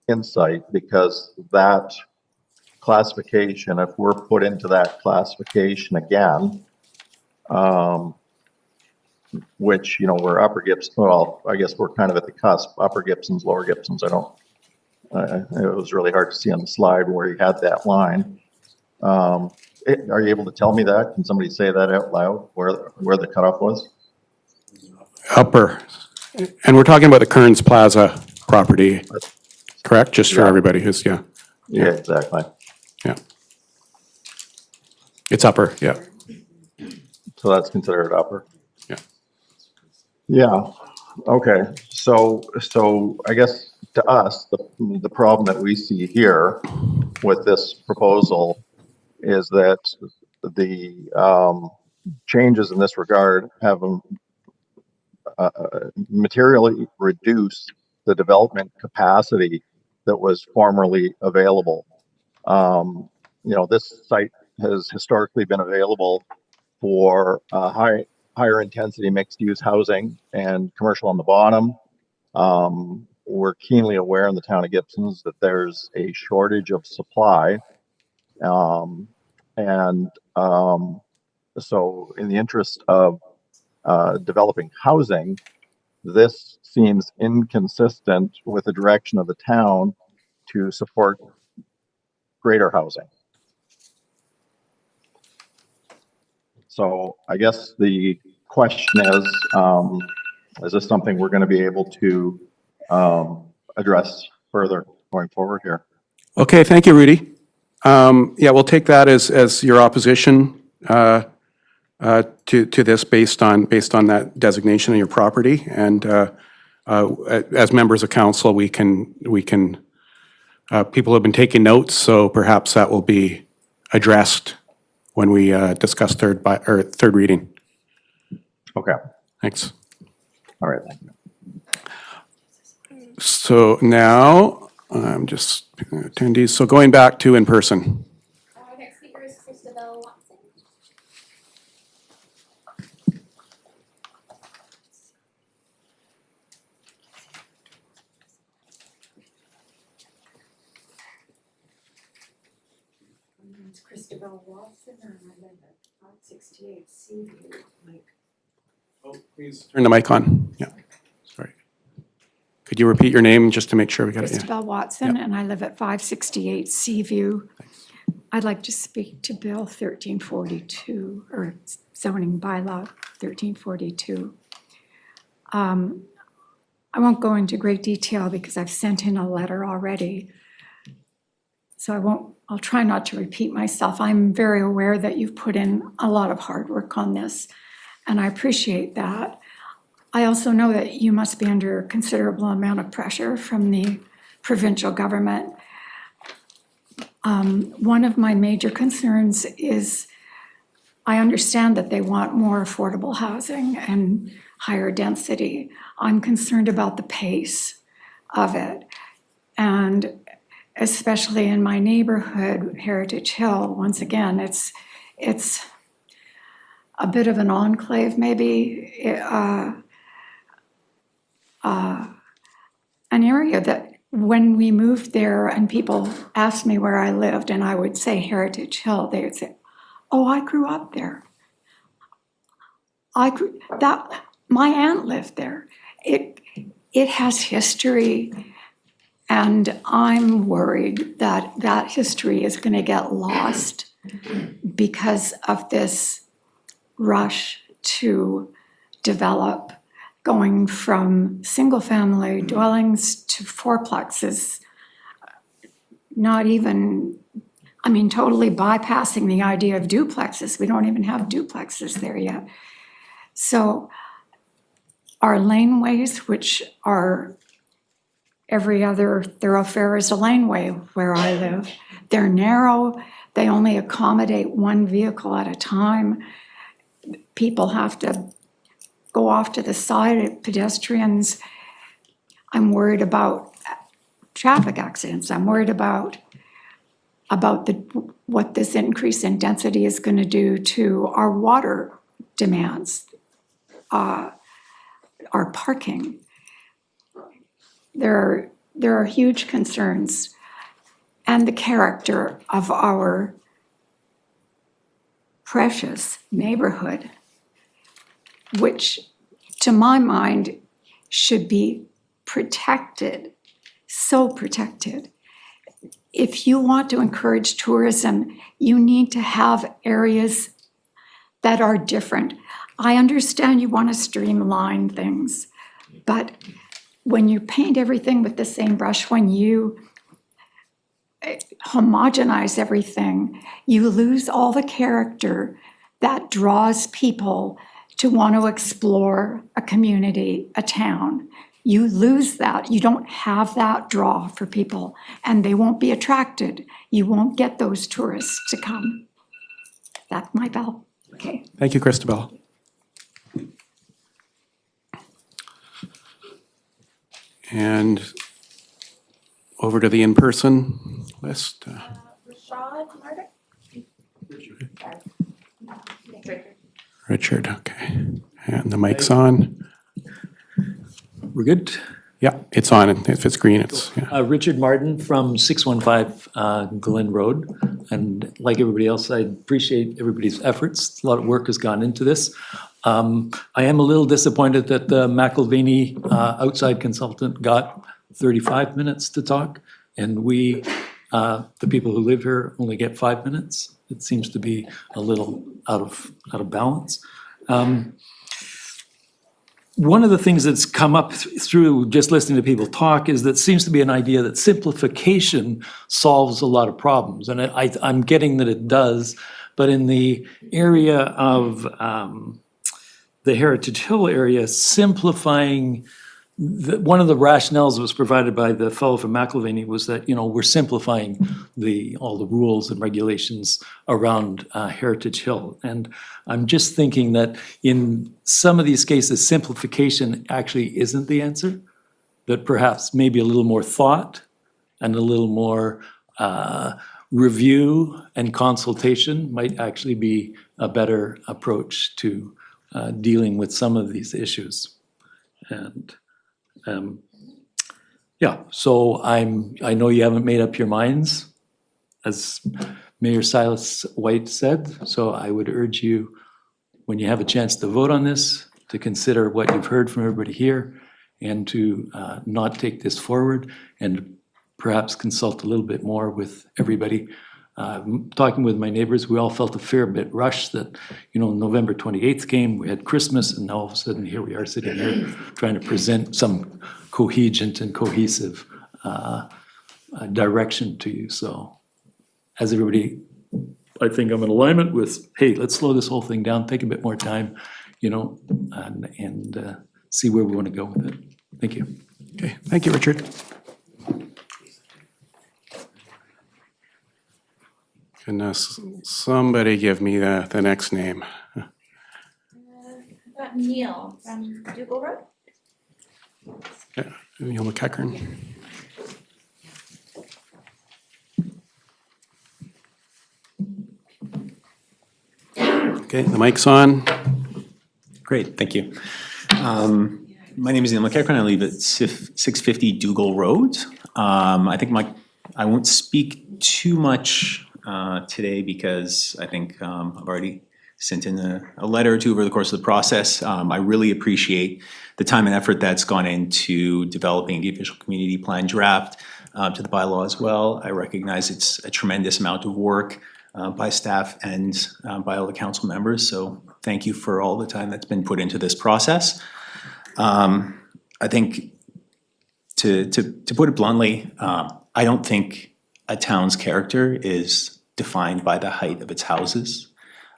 insight, because that classification, if we're put into that classification again, which, you know, we're Upper Gibson, well, I guess we're kind of at the cusp, Upper Gibsons, Lower Gibsons, it was really hard to see on the slide where you had that line. Are you able to tell me that? Can somebody say that out loud, where the cutoff was? Upper. And we're talking about the Kearns Plaza property, correct? Just for Yeah. everybody who's, Yeah, exactly. yeah. It's upper, yeah. So that's considered upper? Yeah. Yeah, okay. So I guess to us, the problem that we see here with this proposal is that the changes in this regard have materially reduced the development capacity that was formerly available. You know, this site has historically been available for higher intensity mixed use housing and commercial on the bottom. We're keenly aware in the town of Gibsons that there's a shortage of supply. So in the interest of developing housing, this seems inconsistent with the direction of the town to support greater housing. So I guess the question is this something we're going to be able to address further going forward here? Okay, thank you, Rudy. Yeah, we'll take that as your opposition to this based on that designation of your property. And as members of council, we can people have been taking notes, so perhaps that will be addressed when we discuss third reading. Okay. Thanks. All right. Thank you. So now I'm just picking attendees. So going back to in person. Our next speaker is Christabel Watson. My name's Christabel Watson, and I live at 568 Seaview. Oh, please turn the mic on. Yeah, sorry. Could you repeat your name just to make sure we got it? Yeah. Christabel Watson, Yeah. and I live at 568 Seaview. I'd like to speak to Bill 1342, or zoning bylaw 1342. I won't go into great detail because I've sent in a letter already. So I'll try not to repeat myself. I'm very aware that you've put in a lot of hard work on this, and I appreciate that. I also know that you must be under a considerable amount of pressure from the provincial government. One of my major concerns is I understand that they want more affordable housing and higher density. I'm concerned about the pace of it. And especially in my neighborhood, Heritage Hill, once again, it's a bit of an enclave maybe, an area that when we moved there and people asked me where I lived and I would say Heritage Hill, they would say, oh, I grew up there. My aunt lived there. It has history, and I'm worried that that history is going to get lost because of this rush to develop, going from single-family dwellings to fourplexes, not even, I mean, totally bypassing the idea of duplexes. We don't even have duplexes there yet. So our laneways, which are every other thoroughfare is a laneway where I live, they're narrow, they only accommodate one vehicle at a time. People have to go off to the side, pedestrians. I'm worried about traffic accidents. I'm worried about what this increase in density is going to do to our water demands, our parking. There are huge concerns, and the character of our precious neighborhood, which to my mind should be protected, so protected. If you want to encourage tourism, you need to have areas that are different. I understand you want to streamline things, but when you paint everything with the same brush, when you homogenize everything, you lose all the character that draws people to want to explore a community, a town. You lose that. You don't have that draw for people, and they won't be attracted. You won't get those tourists to come. That's my bell. Okay. Thank you, Christabel. And over to the in-person list. Rashad Margaret? Richard, okay. And the mic's on. We're good? Yeah, it's on. If it's green, it's, yeah. Richard Martin from 615 Glen Road. And like everybody else, I appreciate everybody's efforts. A lot of work has gone into this. I am a little disappointed that the McIlvaney outside consultant got 35 minutes to talk, and we, the people who live here, only get 5 minutes. It seems to be a little out of balance. One of the things that's come up through just listening to people talk is that seems to be an idea that simplification solves a lot of problems. And I'm getting that it does, but in the area of the Heritage Hill area, simplifying, one of the rationales that was provided by the fellow from McIlvaney was that, we're simplifying all the rules and regulations around Heritage Hill. And I'm just thinking that in some of these cases, simplification actually isn't the answer, that perhaps maybe a little more thought and a little more review and consultation might actually be a better approach to dealing with some of these issues. And yeah, so I know you haven't made up your minds, as Mayor Silas White said, so I would urge you, when you have a chance to vote on this, to consider what you've heard from everybody here and to not take this forward and perhaps consult a little bit more with everybody. Talking with my neighbors, we all felt a fair bit rushed that, November 28th came, we had Christmas, and now all of a sudden here we are sitting here trying to present some coherent and cohesive direction to you. So as everybody, I think I'm in alignment with, hey, let's slow this whole thing down, take a bit more time, and see where we want to go with it. Thank you. Okay, thank you, Richard. Can somebody give me the next name? I've got Neil from Dougal Road. Yeah, Neil McEachern. Okay, the mic's on. Great, thank you. My name is Neil McEachern. I live at 650 Dougal Road. I think I won't speak too much today because I think I've already sent in a letter or two over the course of the process. I really appreciate the time and effort that's gone into developing the official community plan draft to the bylaw as well. I recognize it's a tremendous amount of work. by staff and by all the council members. So thank you for all the time that's been put into this process. I think to put it bluntly, I don't think a town's character is defined by the height of its houses.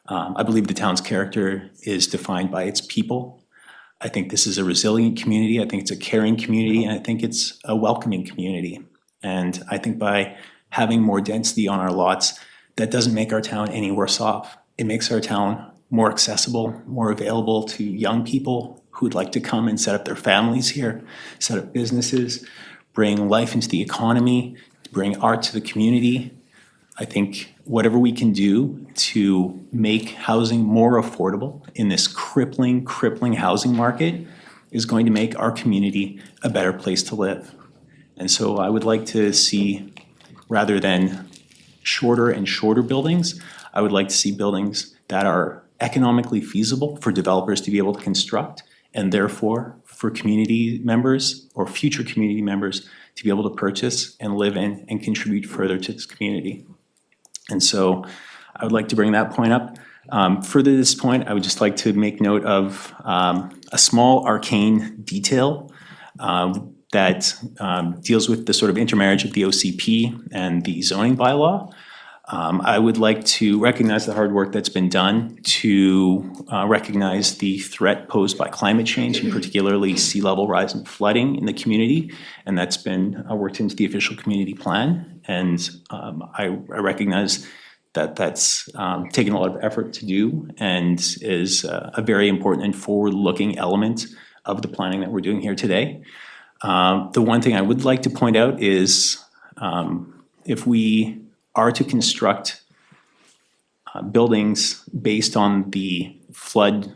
I believe the town's character is defined by its people. I think this is a resilient community. I think it's a caring community, and I think it's a welcoming community. And I think by having more density on our lots, that doesn't make our town any worse off. It makes our town more accessible, more available to young people who'd like to come and set up their families here, set up businesses, bring life into the economy, bring art to the community. I think whatever we can do to make housing more affordable in this crippling housing market is going to make our community a better place to live. And so I would like to see, rather than shorter and shorter buildings, I would like to see buildings that are economically feasible for developers to be able to construct, and therefore for community members or future community members to be able to purchase and live in and contribute further to this community. And so I would like to bring that point up. Further to this point, I would just like to make note of a small arcane detail that deals with the sort of intermarriage of the OCP and the zoning bylaw. I would like to recognize the hard work that's been done to recognize the threat posed by climate change, and particularly sea level rise and flooding in the community. And that's been worked into the official community plan. And I recognize that that's taken a lot of effort to do and is a very important and forward-looking element of the planning that we're doing here today. The one thing I would like to point out is if we are to construct buildings based on the flood,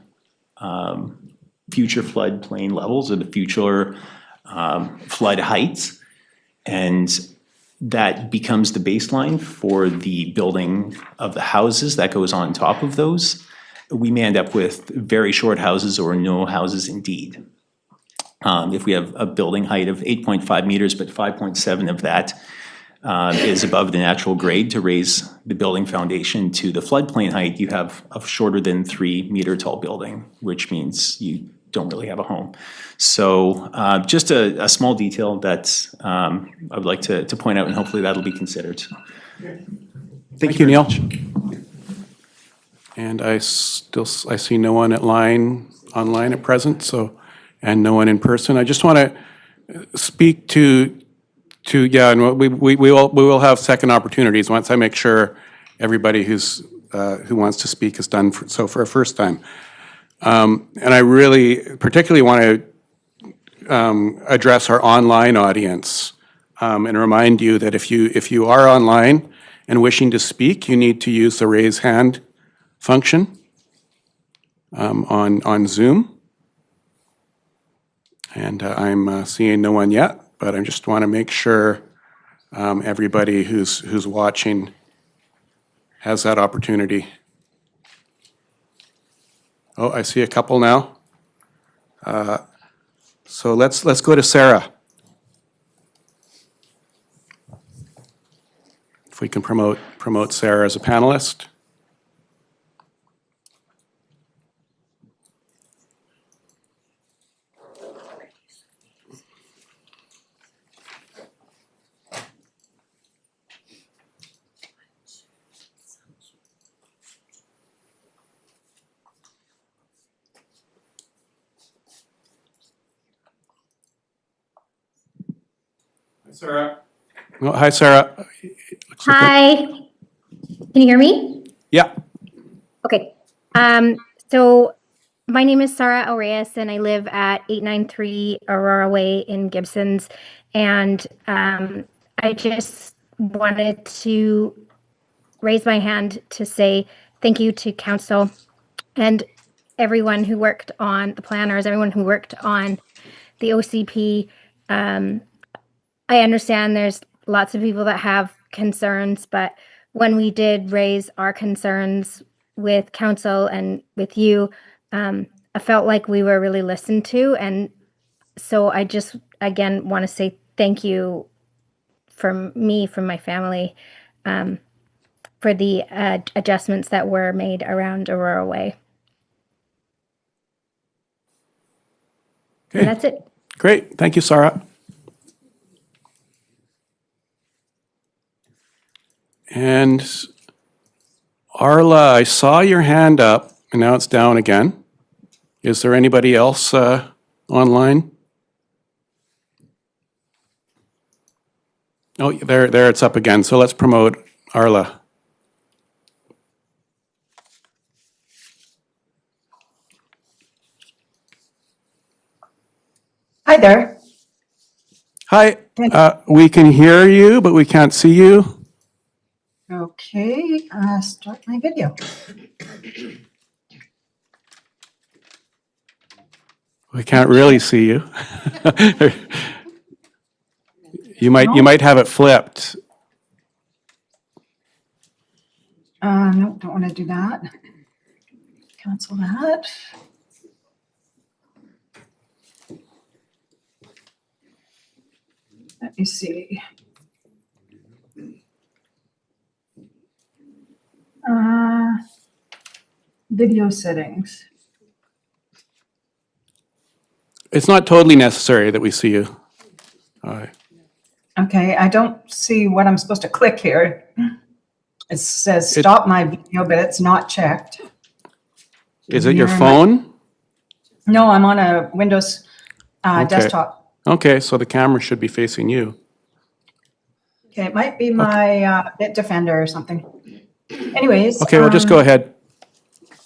future floodplain levels or the future flood heights, and that becomes the baseline for the building of the houses that goes on top of those, we may end up with very short houses or no houses indeed. If we have a building height of 8.5 meters, but 5.7 of that is above the natural grade to raise the building foundation to the floodplain height, you have a shorter than 3 meter tall building, which means you don't really have a home. So just a small detail that I would like to point out, and hopefully that'll be considered. Thank you, Neil. And I see no one online at present, so, and no one in person. I just want to speak to yeah, and we will have second opportunities once I make sure everybody who wants to speak is done for a first time. And I really particularly want to address our online audience and remind you that if you are online and wishing to speak, you need to use the raise hand function on Zoom. And I'm seeing no one yet, but I just want to make sure everybody who's watching has that opportunity. Oh, I see a couple now. So let's go to Sarah. If we can promote Sarah as a panelist. Sarah. Well, hi, Sarah. Hi. Can you hear me? Yeah. Okay. So my name is Sarah Aureus, and I live at 893 Aurora Way in Gibsons. And I just wanted to raise my hand to say thank you to council and everyone who worked on the planners, everyone who worked on the OCP. I understand there's lots of people that have concerns, but when we did raise our concerns with council and with you, I felt like we were really listened to. And so I just, again, want to say thank you from me, from my family. for the adjustments that were made around Aurora Way. And that's it. Great, thank you, Sarah. And Arla, I saw your hand up, and now it's down again. Is there anybody else online? Oh, there it's up again. So let's promote Arla. Hi there. Hi, we can hear you, but we can't see you. Okay, start my video. We can't really see you. You might have it flipped. No, don't want to do that. Cancel that. Let me see. Video settings. It's not totally necessary that we see you. Okay, I don't see what I'm supposed to click here. It says stop my video, but it's not checked. Is it your phone? No, I'm on a Windows desktop. Okay, so the camera should be facing you. Okay, it might be my Bitdefender or something. Anyways. Okay, well, just go ahead.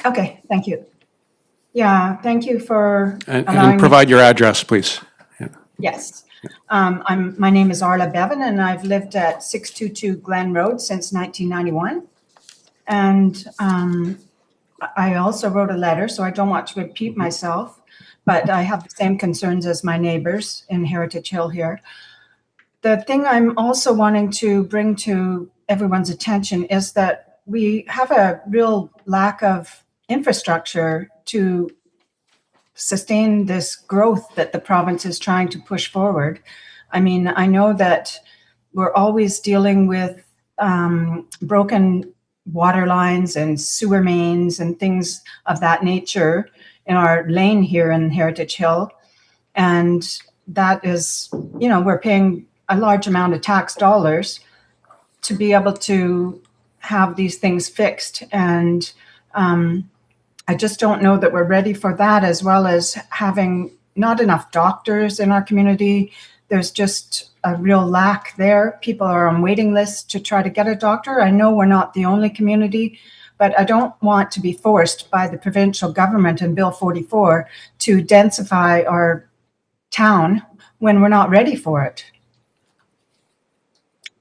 Okay, thank you. Yeah, thank you for And provide your address, please. Yeah. Yes. My name is Arla Bevan, and I've lived at 622 Glen Road since 1991. And I also wrote a letter, so I don't want to repeat myself, but I have the same concerns as my neighbors in Heritage Hill here. The thing I'm also wanting to bring to everyone's attention is that we have a real lack of infrastructure to sustain this growth that the province is trying to push forward. I mean, I know that we're always dealing with broken water lines and sewer mains and things of that nature in our lane here in Heritage Hill. And that is, you know, we're paying a large amount of tax dollars to be able to have these things fixed. And I just don't know that we're ready for that, as well as having not enough doctors in our community. There's just a real lack there. People are on waiting lists to try to get a doctor. I know we're not the only community, but I don't want to be forced by the provincial government and Bill 44 to densify our town when we're not ready for it.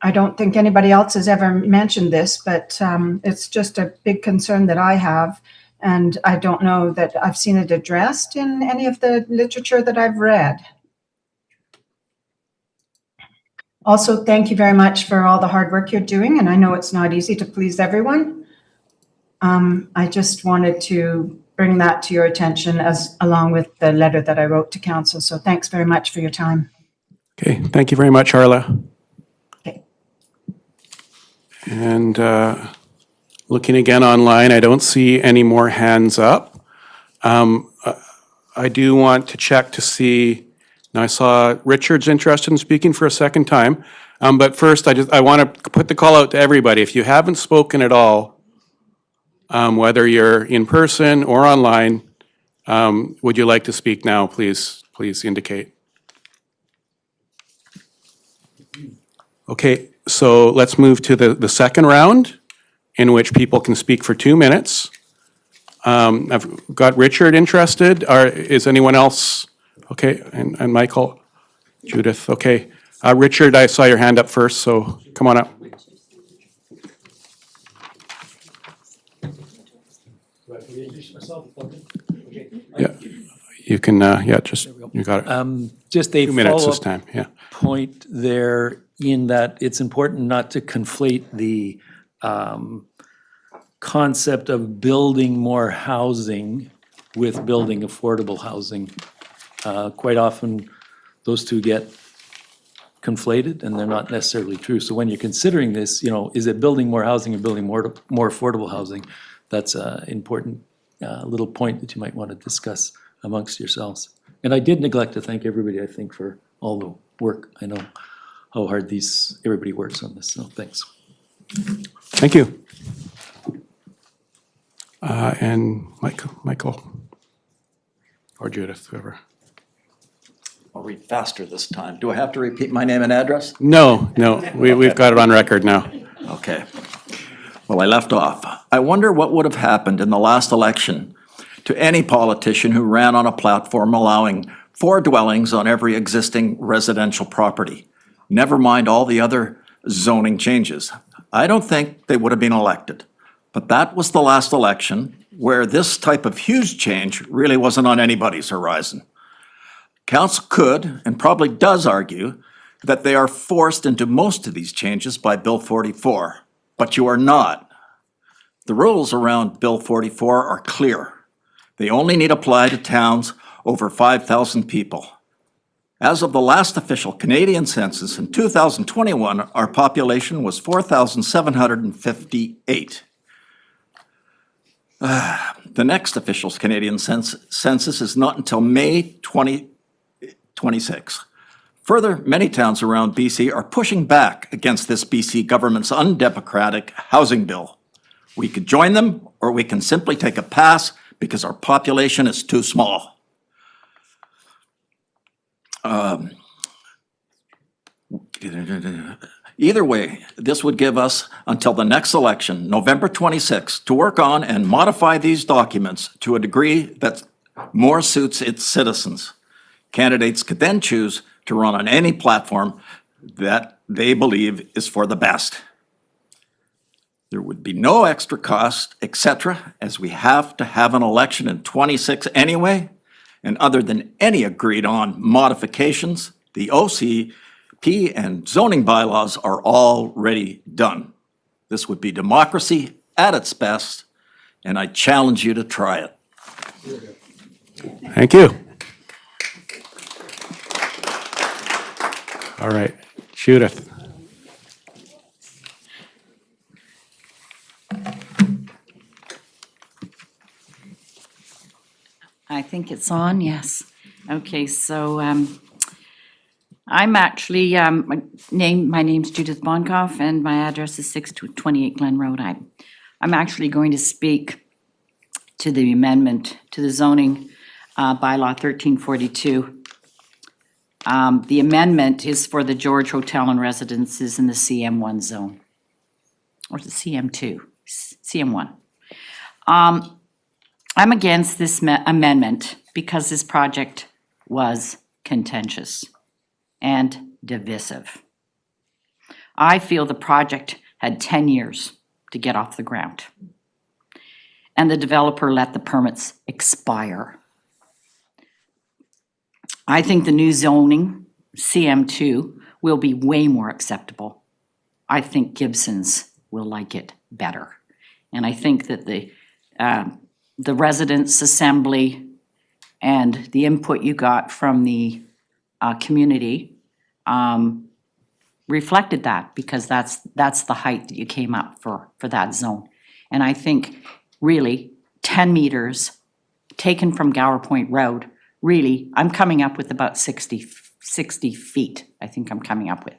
I don't think anybody else has ever mentioned this, but it's just a big concern that I have. And I don't know that I've seen it addressed in any of the literature that I've read. Also, thank you very much for all the hard work you're doing. And I know it's not easy to please everyone. I just wanted to bring that to your attention along with the letter that I wrote to council. So thanks very much for your time. Okay, thank you very much, Arla. Okay. And looking again online, I don't see any more hands up. I do want to check to see, now I saw Richard's interested in speaking for a second time. But first, I want to put the call out to everybody. If you haven't spoken at all, whether you're in person or online, would you like to speak now? Please indicate. Okay, so let's move to the second round, in which people can speak for 2 minutes. I've got Richard interested. Is anyone else? Okay, and Michael, Judith, okay. Richard, I saw your hand up first, so come on up. Yeah, you can, you got it. Just a 2 minutes this follow-up time, yeah. point there, in that it's important not to conflate the concept of building more housing with building affordable housing. Quite often, those two get conflated and they're not necessarily true. So when you're considering this, you know, is it building more housing or building more affordable housing? That's an important little point that you might want to discuss amongst yourselves. And I did neglect to thank everybody, I think, for all the work. I know how hard everybody works on this, so thanks. Thank you. And Michael, or Judith, whoever. I'll read faster this time. Do I have to repeat my name and address? No, we've got it on record now. Okay. Well, I left off. I wonder what would have happened in the last election to any politician who ran on a platform allowing 4 dwellings on every existing residential property. Never mind all the other zoning changes. I don't think they would have been elected. But that was the last election where this type of huge change really wasn't on anybody's horizon. Council could, and probably does argue, that they are forced into most of these changes by Bill 44, but you are not. The rules around Bill 44 are clear. They only need apply to towns over 5,000 people. As of the last official Canadian census in 2021, our population was 4,758. The next official Canadian census is not until May 2026. Further, many towns around BC are pushing back against this BC government's undemocratic housing bill. We could join them, or we can simply take a pass because our population is too small. Either way, this would give us until the next election, November 26, to work on and modify these documents to a degree that more suits its citizens. Candidates could then choose to run on any platform that they believe is for the best. There would be no extra cost, etc., as we have to have an election in 26 anyway, and other than any agreed on modifications, the OCP and zoning bylaws are already done. This would be democracy at its best, and I challenge you to try it. Thank you. All right, Judith. I think it's on, yes. Okay, so I'm actually, my name's Judith Bonkoff, and my address is 628 Glen Road. I'm actually going to speak to the amendment to the zoning bylaw 1342. The amendment is for the George Hotel and Residences in the CM1 zone, or the CM2, CM1. I'm against this amendment because this project was contentious and divisive. I feel the project had 10 years to get off the ground, and the developer let the permits expire. I think the new zoning, CM2, will be way more acceptable. I think Gibsons will like it better. And I think that the residents' assembly and the input you got from the community reflected that, because that's the height that you came up for that zone. And I think really 10 meters taken from Gower Point Road, really, I'm coming up with about 60 feet, I think I'm coming up with.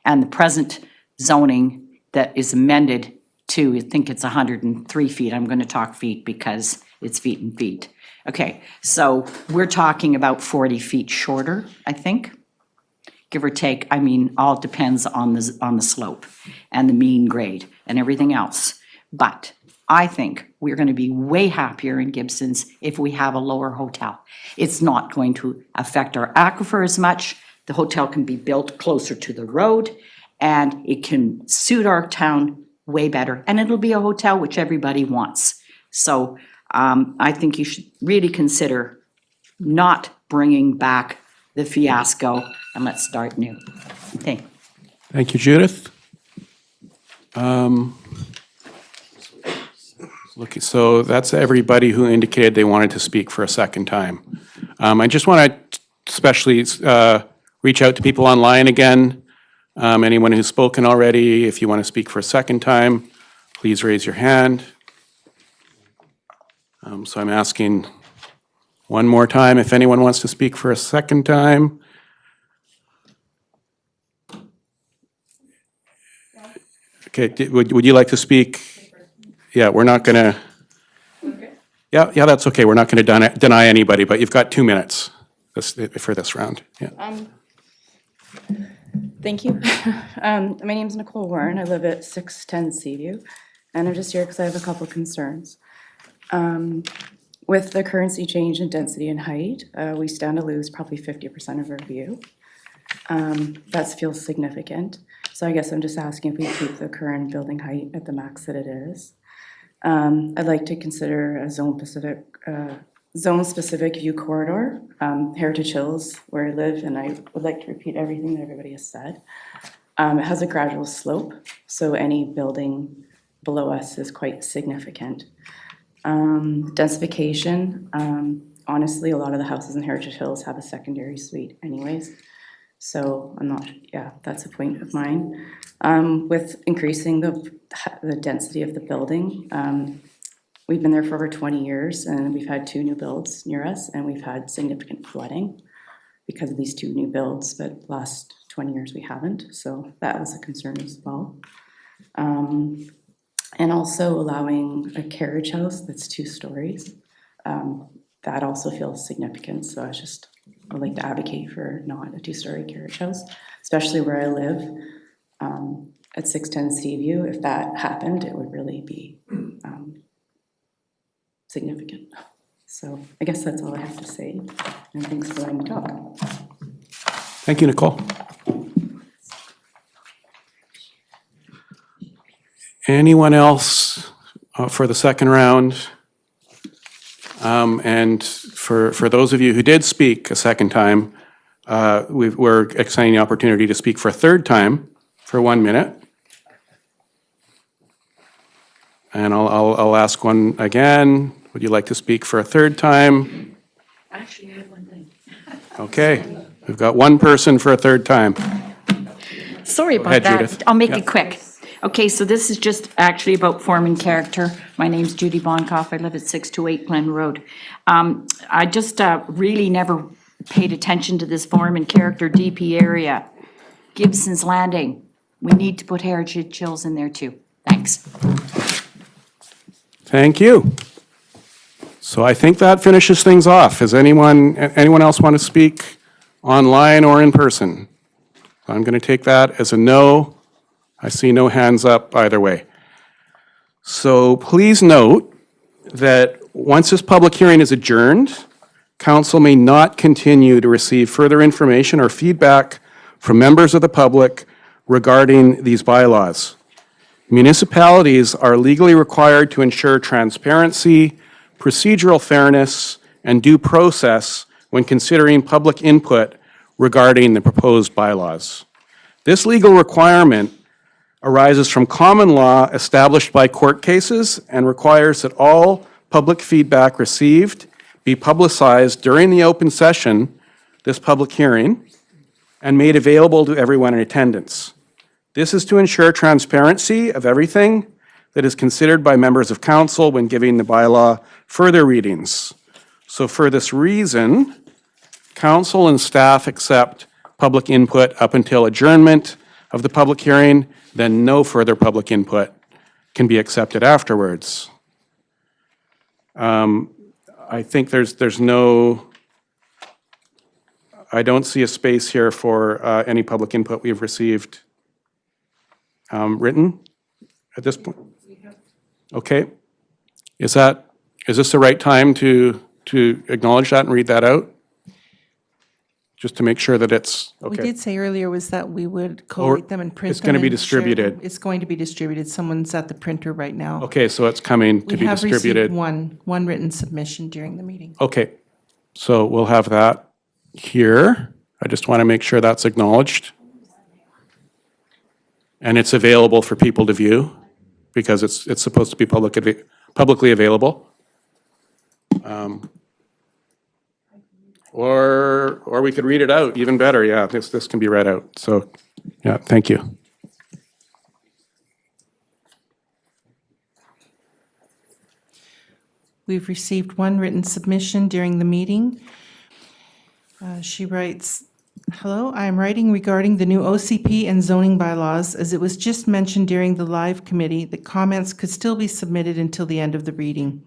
And the present zoning that is amended to, I think it's 103 feet. I'm going to talk feet because it's feet and feet. Okay, so we're talking about 40 feet shorter, I think, give or take. I mean, all depends on the slope and the mean grade and everything else. But I think we're going to be way happier in Gibsons if we have a lower hotel. It's not going to affect our aquifer as much. The hotel can be built closer to the road, and it can suit our town way better. And it'll be a hotel which everybody wants. So I think you should really consider not bringing back the fiasco, and let's start new. Okay. Thank you, Judith. So that's everybody who indicated they wanted to speak for a second time. I just want to especially reach out to people online again. Anyone who's spoken already, if you want to speak for a second time, please raise your hand. So I'm asking one more time if anyone wants to speak for a second time. Okay, would you like to speak? Yeah, we're not going to. Yeah, that's okay. We're not going to deny anybody, but you've got 2 minutes for this round. Yeah. Thank you. My name's Nicole Warren. I live at 610 Seaview, and I'm just here because I have a couple concerns. With the currency change in density and height, we stand to lose probably 50% of our view. That feels significant. So I guess I'm just asking if we keep the current building height at the max that it is. I'd like to consider a zone-specific view corridor, Heritage Hills, where I live, and I would like to repeat everything that everybody has said. It has a gradual slope, so any building below us is quite significant. Densification, honestly, a lot of the houses in Heritage Hills have a secondary suite anyways. So I'm not, that's a point of mine. With increasing the density of the building, we've been there for over 20 years and we've had 2 new builds near us and we've had significant flooding because of these 2 new builds, but last 20 years we haven't. So that was a concern as well. And also allowing a carriage house that's 2 stories. That also feels significant. So I would like to advocate for not a 2-story carriage house, especially where I live at 610 Seaview. If that happened, it would really be significant. So I guess that's all I have to say. And thanks for letting me talk. Thank you, Nicole. Anyone else for the second round? And for those of you who did speak a second time, we're extending the opportunity to speak for a third time for 1 minute. And I'll ask one again. Would you like to speak for a third time? Actually, I have one thing. Okay, we've got one person for a third time. Sorry about ahead, that. Judith. I'll make it quick. Okay, so this is just actually about form and character. My name's Judy Bonkoff. I live at 628 Glen Road. I just really never paid attention to this form and character DP area. Gibsons Landing. We need to put Heritage Hills in there too. Thanks. Thank you. So I think that finishes things off. Does anyone else want to speak online or in person? I'm going to take that as a no. I see no hands up either way. So please note that once this public hearing is adjourned, council may not continue to receive further information or feedback from members of the public regarding these bylaws. Municipalities are legally required to ensure transparency, procedural fairness, and due process when considering public input regarding the proposed bylaws. This legal requirement arises from common law established by court cases and requires that all public feedback received be publicized during the open session, this public hearing, and made available to everyone in attendance. This is to ensure transparency of everything that is considered by members of council when giving the bylaw further readings. So for this reason, council and staff accept public input up until adjournment of the public hearing, then no further public input can be accepted afterwards. I think there's no, I don't see a space here for any public input we've received written at this point. Okay. Is this the right time to acknowledge that and read that out? Just to make sure that it's, okay. We did say earlier was that we would collate them and print them. It's going to be and share them. distributed. It's going to be distributed. Someone's at the printer right now. Okay, so it's coming to be We have distributed. received one written submission during the meeting. Okay, so we'll have that here. I just want to make sure that's acknowledged. And it's available for people to view because it's supposed to be publicly available. Or we could read it out, even better, yeah, this can be read out. So Yeah, thank you. We've received one written submission during the meeting. She writes, "Hello, I am writing regarding the new OCP and zoning bylaws, as it was just mentioned during the live committee that comments could still be submitted until the end of the reading.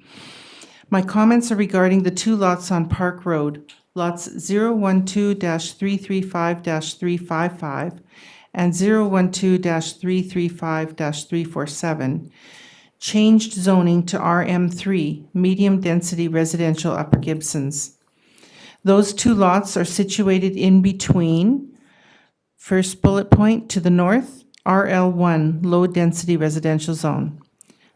My comments are regarding the two lots on Park Road, lots 012-335-355 and 012-335-347, changed zoning to RM3, medium-density residential Upper Gibsons. Those two lots are situated in between, first bullet point to the north, RL1, low-density residential zone.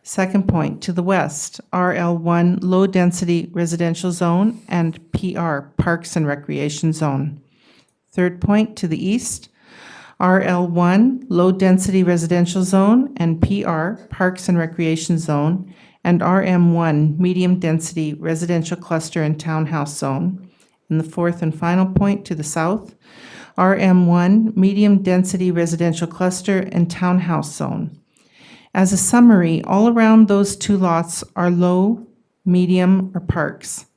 Second point, to the west, RL1, low-density residential zone, and PR, Parks and Recreation Zone. Third point, to the east, RL1, low-density residential zone, and PR, Parks and Recreation Zone, and RM1, medium-density residential cluster and townhouse zone. And the fourth and final point, to the south, RM1, medium-density residential cluster and townhouse zone. As a summary, all around those two lots are low, medium, or parks.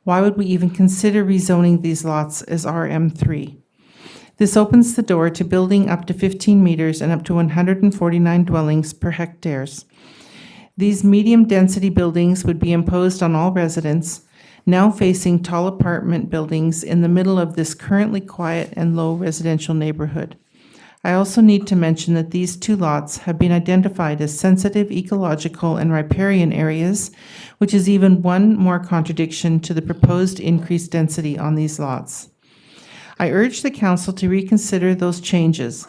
Why would we even consider rezoning these lots as RM3? This opens the door to building up to 15 meters and up to 149 dwellings per hectares. These medium-density buildings would be imposed on all residents, now facing tall apartment buildings in the middle of this currently quiet and low residential neighborhood. I also need to mention that these two lots have been identified as sensitive ecological and riparian areas, which is even one more contradiction to the proposed increased density on these lots. I urge the council to reconsider those changes.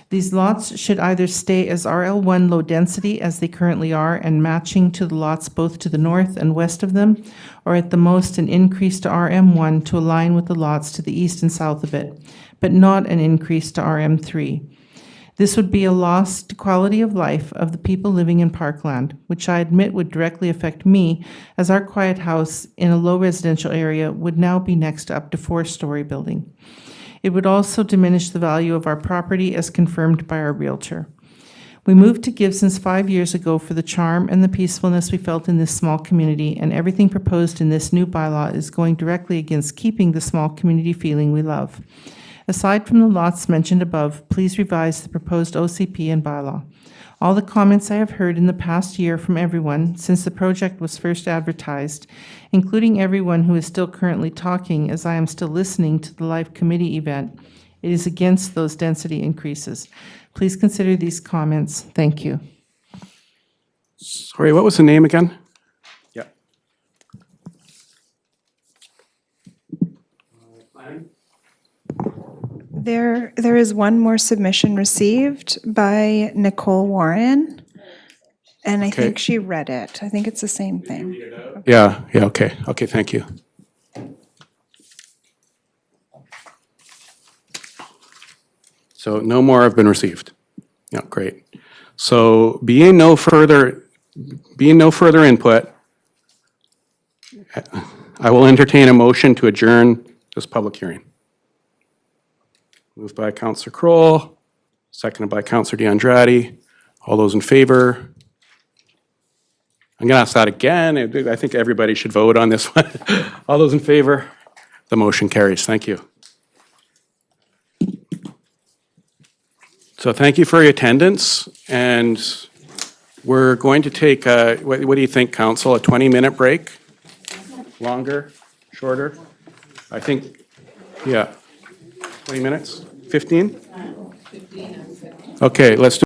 These lots should either stay as RL1 low density as they currently are and matching to the lots both to the north and west of them, or at the most an increase to RM1 to align with the lots to the east and south of it, but not an increase to RM3. This would be a loss to quality of life of the people living in Parkland, which I admit would directly affect me, as our quiet house in a low residential area would now be next to up to 4-story building. It would also diminish the value of our property as confirmed by our realtor. We moved to Gibsons 5 years ago for the charm and the peacefulness we felt in this small community, and everything proposed in this new bylaw is going directly against keeping the small community feeling we love. Aside from the lots mentioned above, please revise the proposed OCP and bylaw. All the comments I have heard in the past year from everyone since the project was first advertised, including everyone who is still currently talking as I am still listening to the live committee event, it is against those density increases. Please consider these comments. Thank you. Sorry, what was the name again? Yeah. There is one more submission received by Nicole Warren, and I think she read it. I think it's the same thing. Yeah, okay, thank you. So no more have been received. Yeah, great. So being no further input, I will entertain a motion to adjourn this public hearing. Moved by Councillor Kroll, seconded by Councillor DeAndrade. All those in favor? I'm going to ask that again. I think everybody should vote on this one. All those in favor? The motion carries. Thank you. So thank you for your attendance, and we're going to take, what do you think, Council, a 20-minute break? Longer? Shorter? I think, yeah. 20 minutes? 15? Okay, let's do